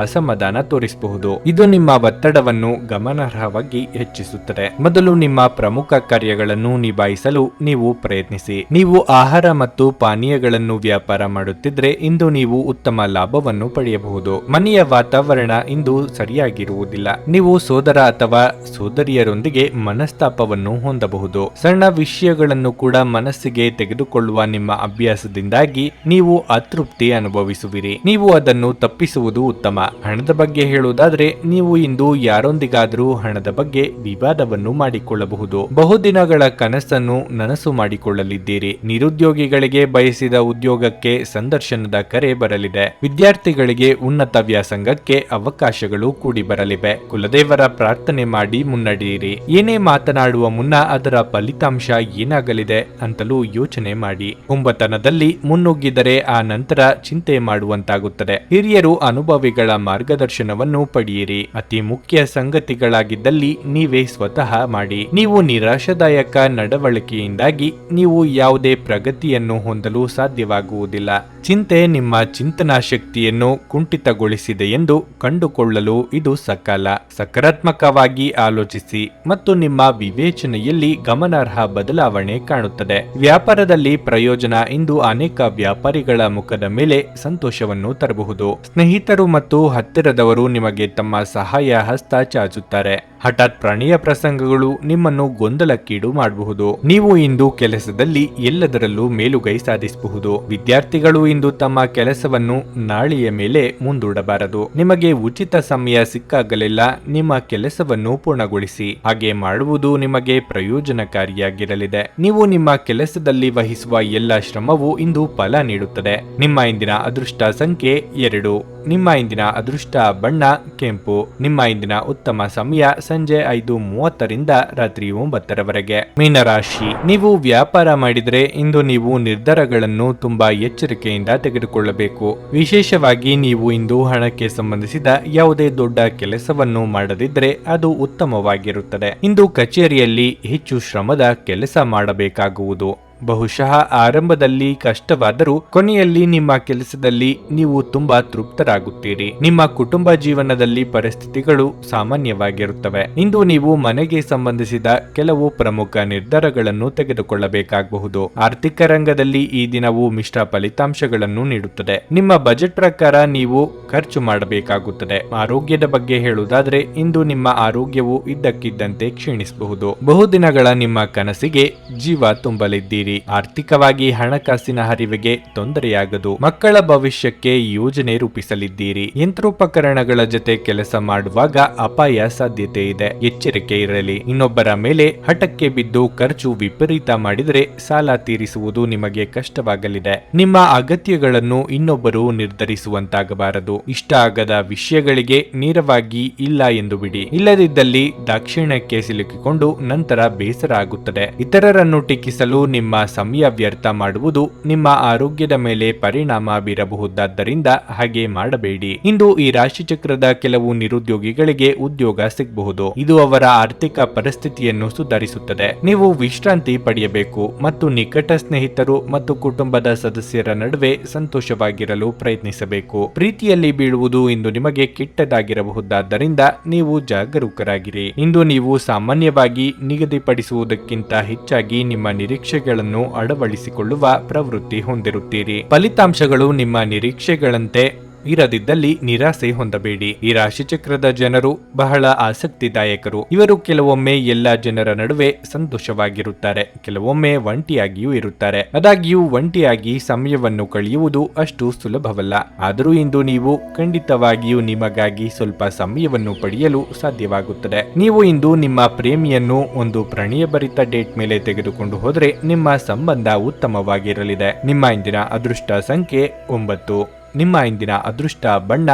Speaker 1: ಅಸಮಾಧಾನ ತೋರಿಸಬಹುದು. ಇದು ನಿಮ್ಮ ಒತ್ತಡವನ್ನು ಗಮನಾರ್ಹವಾಗಿ ಹೆಚ್ಚಿಸುತ್ತದೆ. ಮೊದಲು ನಿಮ್ಮ ಪ್ರಮುಖ ಕಾರ್ಯಗಳನ್ನು ನಿಭಾಯಿಸಲು ನೀವು ಪ್ರಯತ್ನಿಸಿ. ನೀವು ಆಹಾರ ಮತ್ತು ಪಾನೀಯಗಳನ್ನು ವ್ಯಾಪಾರ ಮಾಡುತ್ತಿದ್ರೆ ಇಂದು ನೀವು ಉತ್ತಮ ಲಾಭವನ್ನು ಪಡೆಯಬಹುದು. ಮನೆಯ ವಾತಾವರಣ ಇಂದು ಸರಿಯಾಗಿರುವುದಿಲ್ಲ. ನೀವು ಸೋದರ ಅಥವಾ ಸೋದರಿಯರೊಂದಿಗೆ ಮನಸ್ತಾಪವನ್ನು ಹೊಂದಬಹುದು. ಸಣ್ಣ ವಿಷಯಗಳನ್ನು ಕೂಡ ಮನಸ್ಸಿಗೆ ತೆಗೆದುಕೊಳ್ಳುವ ನಿಮ್ಮ ಅಭ್ಯಾಸದಿಂದಾಗಿ ನೀವು ಅತೃಪ್ತಿ ಅನುಭವಿಸುವಿರಿ. ನೀವು ಅದನ್ನು ತಪ್ಪಿಸುವುದು ಉತ್ತಮ. ಹಣದ ಬಗ್ಗೆ ಹೇಳುವುದಾದ್ರೆ ನೀವು ಇಂದು ಯಾರೊಂದಿಗಾದರೂ ಹಣದ ಬಗ್ಗೆ ವಿವಾದವನ್ನು ಮಾಡಿಕೊಳ್ಳಬಹುದು. ಬಹುದಿನಗಳ ಕನಸನ್ನು ನನಸು ಮಾಡಿಕೊಳ್ಳಲಿದ್ದೀರಿ. ನಿರುದ್ಯೋಗಿಗಳಿಗೆ ಬಯಸಿದ ಉದ್ಯೋಗಕ್ಕೆ ಸಂದರ್ಶನದ ಕರೆ ಬರಲಿದೆ. ವಿದ್ಯಾರ್ಥಿಗಳಿಗೆ ಉನ್ನತ ವ್ಯಾಸಂಗಕ್ಕೆ ಅವಕಾಶಗಳು ಕೂಡಿ ಬರಲಿವೆ. ಕುಲದೇವರ ಪ್ರಾರ್ಥನೆ ಮಾಡಿ ಮುನ್ನಡೆಯಿರಿ. ಏನೇ ಮಾತನಾಡುವ ಮುನ್ನ ಅದರ ಫಲಿತಾಂಶ ಏನಾಗಲಿದೆ ಅಂತಲೂ ಯೋಚನೆ ಮಾಡಿ. ಕುಂಭತನದಲ್ಲಿ ಮುನ್ನುಗ್ಗಿದರೆ ಆ ನಂತರ ಚಿಂತೆ ಮಾಡುವಂತಾಗುತ್ತದೆ. ಹಿರಿಯರು ಅನುಭವಿಗಳ ಮಾರ್ಗದರ್ಶನವನ್ನು ಪಡೆಯಿರಿ. ಅತಿ ಮುಖ್ಯ ಸಂಗತಿಗಳಾಗಿದ್ದಲ್ಲಿ ನೀವೇ ಸ್ವತಃ ಮಾಡಿ. ನೀವು ನಿರಾಶಾದಾಯಕ ನಡವಳಿಕೆಯಿಂದಾಗಿ ನೀವು ಯಾವುದೇ ಪ್ರಗತಿಯನ್ನು ಹೊಂದಲು ಸಾಧ್ಯವಾಗುವುದಿಲ್ಲ. ಚಿಂತೆ ನಿಮ್ಮ ಚಿಂತನಾ ಶಕ್ತಿಯನ್ನು ಕುಂಠಿತಗೊಳಿಸಿದೆ ಎಂದು ಕಂಡುಕೊಳ್ಳಲು ಇದು ಸಕಾಲ. ಸಕಾರಾತ್ಮಕವಾಗಿ ಆಲೋಚಿಸಿ ಮತ್ತು ನಿಮ್ಮ ವಿವೇಚನೆಯಲ್ಲಿ ಗಮನಾರ್ಹ ಬದಲಾವಣೆ ಕಾಣುತ್ತದೆ. ವ್ಯಾಪಾರದಲ್ಲಿ ಪ್ರಯೋಜನ ಇಂದು ಅನೇಕ ವ್ಯಾಪಾರಿಗಳ ಮುಖದ ಮೇಲೆ ಸಂತೋಷವನ್ನು ತರಬಹುದು. ಸ್ನೇಹಿತರು ಮತ್ತು ಹತ್ತಿರದವರು ನಿಮಗೆ ತಮ್ಮ ಸಹಾಯ ಹಸ್ತ ಚಾಚುತ್ತಾರೆ. ಹಠಾತ್ ಪ್ರಾಣಿಯ ಪ್ರಸಂಗಗಳು ನಿಮ್ಮನ್ನು ಗೊಂದಲಕ್ಕೀಡು ಮಾಡಬಹುದು. ನೀವು ಇಂದು ಕೆಲಸದಲ್ಲಿ ಎಲ್ಲದರಲ್ಲೂ ಮೇಲುಗೈ ಸಾಧಿಸಬಹುದು. ವಿದ್ಯಾರ್ಥಿಗಳು ಇಂದು ತಮ್ಮ ಕೆಲಸವನ್ನು ನಾಳೆಯ ಮೇಲೆ ಮುಂದೂಡಬಾರದು. ನಿಮಗೆ ಉಚಿತ ಸಮಯ ಸಿಕ್ಕಾಗಲೆಲ್ಲ ನಿಮ್ಮ ಕೆಲಸವನ್ನು ಪೂರ್ಣಗೊಳಿಸಿ. ಹಾಗೆ ಮಾಡುವುದು ನಿಮಗೆ ಪ್ರಯೋಜನಕಾರಿಯಾಗಿರಲಿದೆ. ನೀವು ನಿಮ್ಮ ಕೆಲಸದಲ್ಲಿ ವಹಿಸುವ ಎಲ್ಲ ಶ್ರಮವು ಇಂದು ಫಲ ನೀಡುತ್ತದೆ. ನಿಮ್ಮ ಇಂದಿನ ಅದೃಷ್ಟ ಸಂಖ್ಯೆ 2. ನಿಮ್ಮ ಇಂದಿನ ಅದೃಷ್ಟ ಬಣ್ಣ ಕೆಂಪು. ನಿಮ್ಮ ಇಂದಿನ ಉತ್ತಮ ಸಮಯ ಸಂಜೆ 5:30ರಿಂದ ರಾತ್ರಿ 9ರವರೆಗೆ. ಮೀನರಾಶಿ, ನೀವು ವ್ಯಾಪಾರ ಮಾಡಿದರೆ ಇಂದು ನೀವು ನಿರ್ಧಾರಗಳನ್ನು ತುಂಬಾ ಎಚ್ಚರಿಕೆಯಿಂದ ತೆಗೆದುಕೊಳ್ಳಬೇಕು. ವಿಶೇಷವಾಗಿ ನೀವು ಇಂದು ಹಣಕ್ಕೆ ಸಂಬಂಧಿಸಿದ ಯಾವುದೇ ದೊಡ್ಡ ಕೆಲಸವನ್ನು ಮಾಡದಿದ್ದರೆ ಅದು ಉತ್ತಮವಾಗಿರುತ್ತದೆ. ಇಂದು ಕಚೇರಿಯಲ್ಲಿ ಹೆಚ್ಚು ಶ್ರಮದ ಕೆಲಸ ಮಾಡಬೇಕಾಗುವುದು. ಬಹುಶಃ ಆರಂಭದಲ್ಲಿ ಕಷ್ಟವಾದರೂ ಕೊನೆಯಲ್ಲಿ ನಿಮ್ಮ ಕೆಲಸದಲ್ಲಿ ನೀವು ತುಂಬಾ ತೃಪ್ತರಾಗುತ್ತೀರಿ. ನಿಮ್ಮ ಕುಟುಂಬ ಜೀವನದಲ್ಲಿ ಪರಿಸ್ಥಿತಿಗಳು ಸಾಮಾನ್ಯವಾಗಿರುತ್ತವೆ. ಇಂದು ನೀವು ಮನೆಗೆ ಸಂಬಂಧಿಸಿದ ಕೆಲವು ಪ್ರಮುಖ ನಿರ್ಧಾರಗಳನ್ನು ತೆಗೆದುಕೊಳ್ಳಬೇಕಾಗಬಹುದು. ಆರ್ಥಿಕ ರಂಗದಲ್ಲಿ ಈ ದಿನವು ಮಿಶ್ರ ಫಲಿತಾಂಶಗಳನ್ನು ನೀಡುತ್ತದೆ. ನಿಮ್ಮ ಬಜೆಟ್ ಪ್ರಕಾರ ನೀವು ಖರ್ಚು ಮಾಡಬೇಕಾಗುತ್ತದೆ. ಆರೋಗ್ಯದ ಬಗ್ಗೆ ಹೇಳುವುದಾದ್ರೆ ಇಂದು ನಿಮ್ಮ ಆರೋಗ್ಯವು ಇದ್ದಕ್ಕಿದ್ದಂತೆ ಕ್ಷೀಣಿಸಬಹುದು. ಬಹುದಿನಗಳ ನಿಮ್ಮ ಕನಸಿಗೆ ಜೀವ ತುಂಬಲಿದ್ದೀರಿ. ಆರ್ಥಿಕವಾಗಿ ಹಣಕಾಸಿನ ಹರಿವಿಗೆ ತೊಂದರೆಯಾಗದು. ಮಕ್ಕಳ ಭವಿಷ್ಯಕ್ಕೆ ಯೋಜನೆ ರೂಪಿಸಲಿದ್ದೀರಿ. ಯಂತ್ರೋಪಕರಣಗಳ ಜೊತೆ ಕೆಲಸ ಮಾಡುವಾಗ ಅಪಾಯ ಸಾಧ್ಯತೆ ಇದೆ. ಎಚ್ಚರಿಕೆ ಇರಲಿ. ಇನ್ನೊಬ್ಬರ ಮೇಲೆ ಹಠಕ್ಕೆ ಬಿದ್ದು ಖರ್ಚು ವಿಪರೀತ ಮಾಡಿದರೆ ಸಾಲ ತೀರಿಸುವುದು ನಿಮಗೆ ಕಷ್ಟವಾಗಲಿದೆ. ನಿಮ್ಮ ಅಗತ್ಯಗಳನ್ನು ಇನ್ನೊಬ್ಬರು ನಿರ್ಧರಿಸುವಂತಾಗಬಾರದು. ಇಷ್ಟ ಆಗದ ವಿಷಯಗಳಿಗೆ ನೇರವಾಗಿ ಇಲ್ಲ ಎಂದು ಬಿಡಿ. ಇಲ್ಲದಿದ್ದಲ್ಲಿ ದಾಕ್ಷಿಣ್ಯಕ್ಕೆ ಸಿಲುಕಿಕೊಂಡು ನಂತರ ಬೇಸರ ಆಗುತ್ತದೆ. ಇತರರನ್ನು ಟೀಕಿಸಲು ನಿಮ್ಮ ಸಮಯ ವ್ಯರ್ಥ ಮಾಡುವುದು ನಿಮ್ಮ ಆರೋಗ್ಯದ ಮೇಲೆ ಪರಿಣಾಮ ಬೀರಬಹುದಾದ್ದರಿಂದ ಹಾಗೆ ಮಾಡಬೇಡಿ. ಇಂದು ಈ ರಾಶಿಚಕ್ರದ ಕೆಲವು ನಿರುದ್ಯೋಗಿಗಳಿಗೆ ಉದ್ಯೋಗ ಸಿಗಬಹುದು. ಇದು ಅವರ ಆರ್ಥಿಕ ಪರಿಸ್ಥಿತಿಯನ್ನು ಸುಧಾರಿಸುತ್ತದೆ. ನೀವು ವಿಶ್ರಾಂತಿ ಪಡೆಯಬೇಕು ಮತ್ತು ನಿಕಟ ಸ್ನೇಹಿತರು ಮತ್ತು ಕುಟುಂಬದ ಸದಸ್ಯರ ನಡುವೆ ಸಂತೋಷವಾಗಿರಲು ಪ್ರಯತ್ನಿಸಬೇಕು. ಪ್ರೀತಿಯಲ್ಲಿ ಬೀಳುವುದು ಇಂದು ನಿಮಗೆ ಕೆಟ್ಟದಾಗಿರಬಹುದಾದ್ದರಿಂದ ನೀವು ಜಾಗರೂಕರಾಗಿರಿ. ಇಂದು ನೀವು ಸಾಮಾನ್ಯವಾಗಿ ನಿಗದಿಪಡಿಸುವುದಕ್ಕಿಂತ ಹೆಚ್ಚಾಗಿ ನಿಮ್ಮ ನಿರೀಕ್ಷೆಗಳನ್ನು ಅಳವಡಿಸಿಕೊಳ್ಳುವ ಪ್ರವೃತ್ತಿ ಹೊಂದಿರುತ್ತೀರಿ. ಫಲಿತಾಂಶಗಳು ನಿಮ್ಮ ನಿರೀಕ್ಷೆಗಳಂತೆ ಇರದಿದ್ದಲ್ಲಿ ನಿರಾಸೆ ಹೊಂದಬೇಡಿ. ಈ ರಾಶಿಚಕ್ರದ ಜನರು ಬಹಳ ಆಸಕ್ತಿದಾಯಕರು. ಇವರು ಕೆಲವೊಮ್ಮೆ ಎಲ್ಲ ಜನರ ನಡುವೆ ಸಂತೋಷವಾಗಿರುತ್ತಾರೆ, ಕೆಲವೊಮ್ಮೆ ಒಂಟಿಯಾಗಿಯೂ ಇರುತ್ತಾರೆ. ಆದಾಗ್ಯೂ ಒಂಟಿಯಾಗಿ ಸಮಯವನ್ನು ಕಳೆಯುವುದು ಅಷ್ಟು ಸುಲಭವಲ್ಲ. ಆದರೂ ಇಂದು ನೀವು ಖಂಡಿತವಾಗಿಯೂ ನಿಮಗಾಗಿ ಸ್ವಲ್ಪ ಸಮಯವನ್ನು ಪಡೆಯಲು ಸಾಧ್ಯವಾಗುತ್ತದೆ. ನೀವು ಇಂದು ನಿಮ್ಮ ಪ್ರೇಮಿಯನ್ನು ಒಂದು ಪ್ರಣಯಭರಿತ ಡೇಟ್ ಮೇಲೆ ತೆಗೆದುಕೊಂಡು ಹೋದರೆ ನಿಮ್ಮ ಸಂಬಂಧ ಉತ್ತಮವಾಗಿರಲಿದೆ. ನಿಮ್ಮ ಇಂದಿನ ಅದೃಷ್ಟ ಸಂಖ್ಯೆ 9. ನಿಮ್ಮ ಇಂದಿನ ಅದೃಷ್ಟ ಬಣ್ಣ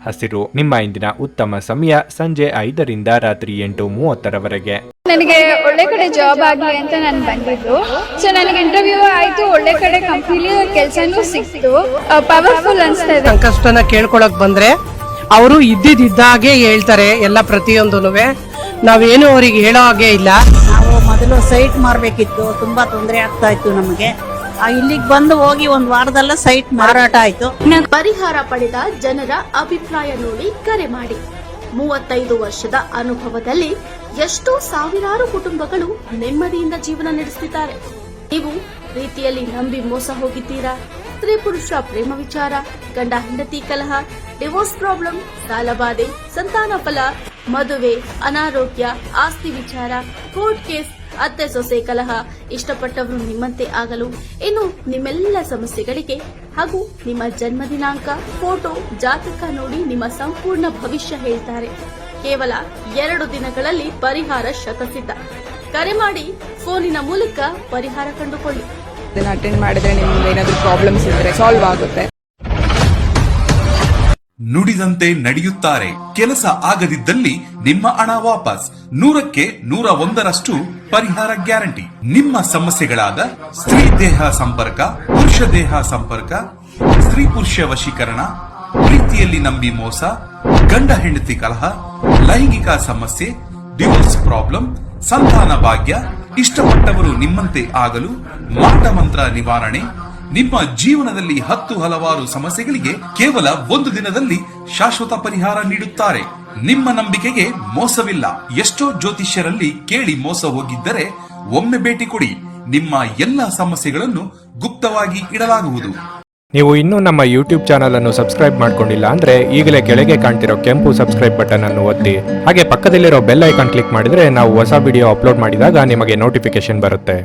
Speaker 1: ಹಸಿರು. ನಿಮ್ಮ ಇಂದಿನ ಉತ್ತಮ ಸಮಯ ಸಂಜೆ 5ರಿಂದ ರಾತ್ರಿ 8:30ರವರೆಗೆ.
Speaker 3: ನನಗೆ ಒಳ್ಳೆ ಕಡೆ ಜಾಬ್ ಆಗಲಿ ಅಂತ ನಾನು ಬಂದಿದ್ದು. ಸೊ ನನಗೆ ಇಂಟರ್ವ್ಯೂ ಆಯ್ತು, ಒಳ್ಳೆ ಕಡೆ ಕಂಪ್ನಿಲಿ ಕೆಲಸನೂ ಸಿಕ್ತು. ಪವರ್ಫುಲ್ ಅನ್ಸ್ತಾ ಇದೆ.
Speaker 4: ಸಂಕಷ್ಟನ ಕೇಳ್ಕೊಳಕ್ ಬಂದ್ರೆ ಅವರು ಇದ್ದಿದ್ದಾಗೆ ಹೇಳ್ತಾರೆ ಎಲ್ಲ ಪ್ರತಿಯೊಂದೂನುವೆ. ನಾವೇನು ಅವ್ರಿಗೆ ಹೇಳೋ ಹಾಗೆ ಇಲ್ಲ.
Speaker 5: ನಾವು ಮೊದಲು ಸೈಟ್ ಮಾರಬೇಕಿತ್ತು, ತುಂಬಾ ತೊಂದರೆ ಆಗ್ತಾ ಇತ್ತು ನಮಗೆ. ಇಲ್ಲಿಗೆ ಬಂದು ಹೋಗಿ ಒಂದ್ ವಾರದಲ್ಲ ಸೈಟ್ ಮಾರಾಟ ಆಯ್ತು.
Speaker 6: ಪರಿಹಾರ ಪಡೆದ ಜನರ ಅಭಿಪ್ರಾಯ ನೋಡಿ ಕರೆ ಮಾಡಿ. 35 ವರ್ಷದ ಅನುಭವದಲ್ಲಿ ಎಷ್ಟೋ ಸಾವಿರಾರು ಕುಟುಂಬಗಳು ನೆಮ್ಮದಿಯಿಂದ ಜೀವನ ನಡೆಸುತ್ತಿದ್ದಾರೆ. ನೀವು ಪ್ರೀತಿಯಲ್ಲಿ ನಂಬಿ ಮೋಸ ಹೋಗಿದ್ದೀರಾ? ಸ್ತ್ರೀ ಪುರುಷ ಪ್ರೇಮ ವಿಚಾರ, ಗಂಡ ಹೆಂಡತಿ ಕಲಹ, ಡಿವೋರ್ಸ್ ಪ್ರಾಬ್ಲಮ್, ಸಾಲಬಾಧೆ, ಸಂತಾನ ಫಲ, ಮದುವೆ, ಅನಾರೋಗ್ಯ, ಆಸ್ತಿ ವಿಚಾರ, ಕೋರ್ಟ್ ಕೇಸ್, ಅತ್ತೆ ಸೊಸೆ ಕಲಹ, ಇಷ್ಟಪಟ್ಟವರು ನಿಮ್ಮಂತೆ ಆಗಲು, ಇನ್ನು ನಿಮ್ಮೆಲ್ಲ ಸಮಸ್ಯೆಗಳಿಗೆ ಹಾಗೂ ನಿಮ್ಮ ಜನ್ಮ ದಿನಾಂಕ, ಫೋಟೋ, ಜಾತಕ ನೋಡಿ ನಿಮ್ಮ ಸಂಪೂರ್ಣ ಭವಿಷ್ಯ ಹೇಳ್ತಾರೆ. ಕೇವಲ 2 ದಿನಗಳಲ್ಲಿ ಪರಿಹಾರ ಶತಸಿದ್ಧ. ಕರೆ ಮಾಡಿ ಫೋನಿನ ಮೂಲಕ ಪರಿಹಾರ ಕಂಡುಕೊಳ್ಳಿ.
Speaker 7: ಇದನ್ನ ಅಟೆಂಡ್ ಮಾಡಿದ್ರೆ ನಿಮ್ಗೆ ಏನಾದ್ರು ಪ್ರಾಬ್ಲಮ್ಸ್ ಇದ್ರೆ ಸಾಲ್ವ್ ಆಗುತ್ತೆ.
Speaker 2: ನುಡಿದಂತೆ ನಡೆಯುತ್ತಾರೆ. ಕೆಲಸ ಆಗದಿದ್ದಲ್ಲಿ ನಿಮ್ಮ ಹಣ ವಾಪಸ್. 100ಕ್ಕೆ 101ರಷ್ಟು ಪರಿಹಾರ ಗ್ಯಾರಂಟಿ. ನಿಮ್ಮ ಸಮಸ್ಯೆಗಳಾದ ಸ್ತ್ರೀ ದೇಹ ಸಂಪರ್ಕ, ಪುರುಷ ದೇಹ ಸಂಪರ್ಕ, ಸ್ತ್ರೀ ಪುರುಷ ವಶೀಕರಣ, ಪ್ರೀತಿಯಲ್ಲಿ ನಂಬಿ ಮೋಸ, ಗಂಡ ಹೆಂಡತಿ ಕಲಹ, ಲೈಂಗಿಕ ಸಮಸ್ಯೆ, ಡಿವೋರ್ಸ್ ಪ್ರಾಬ್ಲಮ್, ಸಂತಾನ ಭಾಗ್ಯ, ಇಷ್ಟಪಟ್ಟವರು ನಿಮ್ಮಂತೆ ಆಗಲು, ಮಾಟ ಮಂತ್ರ ನಿವಾರಣೆ, ನಿಮ್ಮ ಜೀವನದಲ್ಲಿ 10 ಹಲವಾರು ಸಮಸ್ಯೆಗಳಿಗೆ ಕೇವಲ 1 ದಿನದಲ್ಲಿ ಶಾಶ್ವತ ಪರಿಹಾರ ನೀಡುತ್ತಾರೆ. ನಿಮ್ಮ ನಂಬಿಕೆಗೆ ಮೋಸವಿಲ್ಲ. ಎಷ್ಟೋ ಜ್ಯೋತಿಷ್ಯರಲ್ಲಿ ಕೇಳಿ ಮೋಸ ಹೋಗಿದ್ದರೆ ಒಮ್ಮೆ ಭೇಟಿ ಕೊಡಿ. ನಿಮ್ಮ ಎಲ್ಲ ಸಮಸ್ಯೆಗಳನ್ನು ಗುಪ್ತವಾಗಿ ಇಡಲಾಗುವುದು.
Speaker 1: ನೀವು ಇನ್ನೂ ನಮ್ಮ ಯೂಟ್ಯೂಬ್ ಚಾನಲ್ ಅನ್ನು ಸಬ್ಸ್ಕ್ರೈಬ್ ಮಾಡ್ಕೊಂಡಿಲ್ಲ ಅಂದ್ರೆ ಈಗಲೇ ಕೆಳಗೆ ಕಾಣ್ತಿರೋ ಕೆಂಪು ಸಬ್ಸ್ಕ್ರೈಬ್ ಬಟನ್ ಅನ್ನು ಒತ್ತಿ. ಹಾಗೆ ಪಕ್ಕದಲ್ಲಿರೋ ಬೆಲ್ ಐಕಾನ್ ಕ್ಲಿಕ್ ಮಾಡಿದ್ರೆ ನಾವು ಹೊಸ ವಿಡಿಯೋ ಅಪ್ಲೋಡ್ ಮಾಡಿದಾಗ ನಿಮಗೆ ನೋಟಿಫಿಕೇಶನ್ ಬರುತ್ತೆ.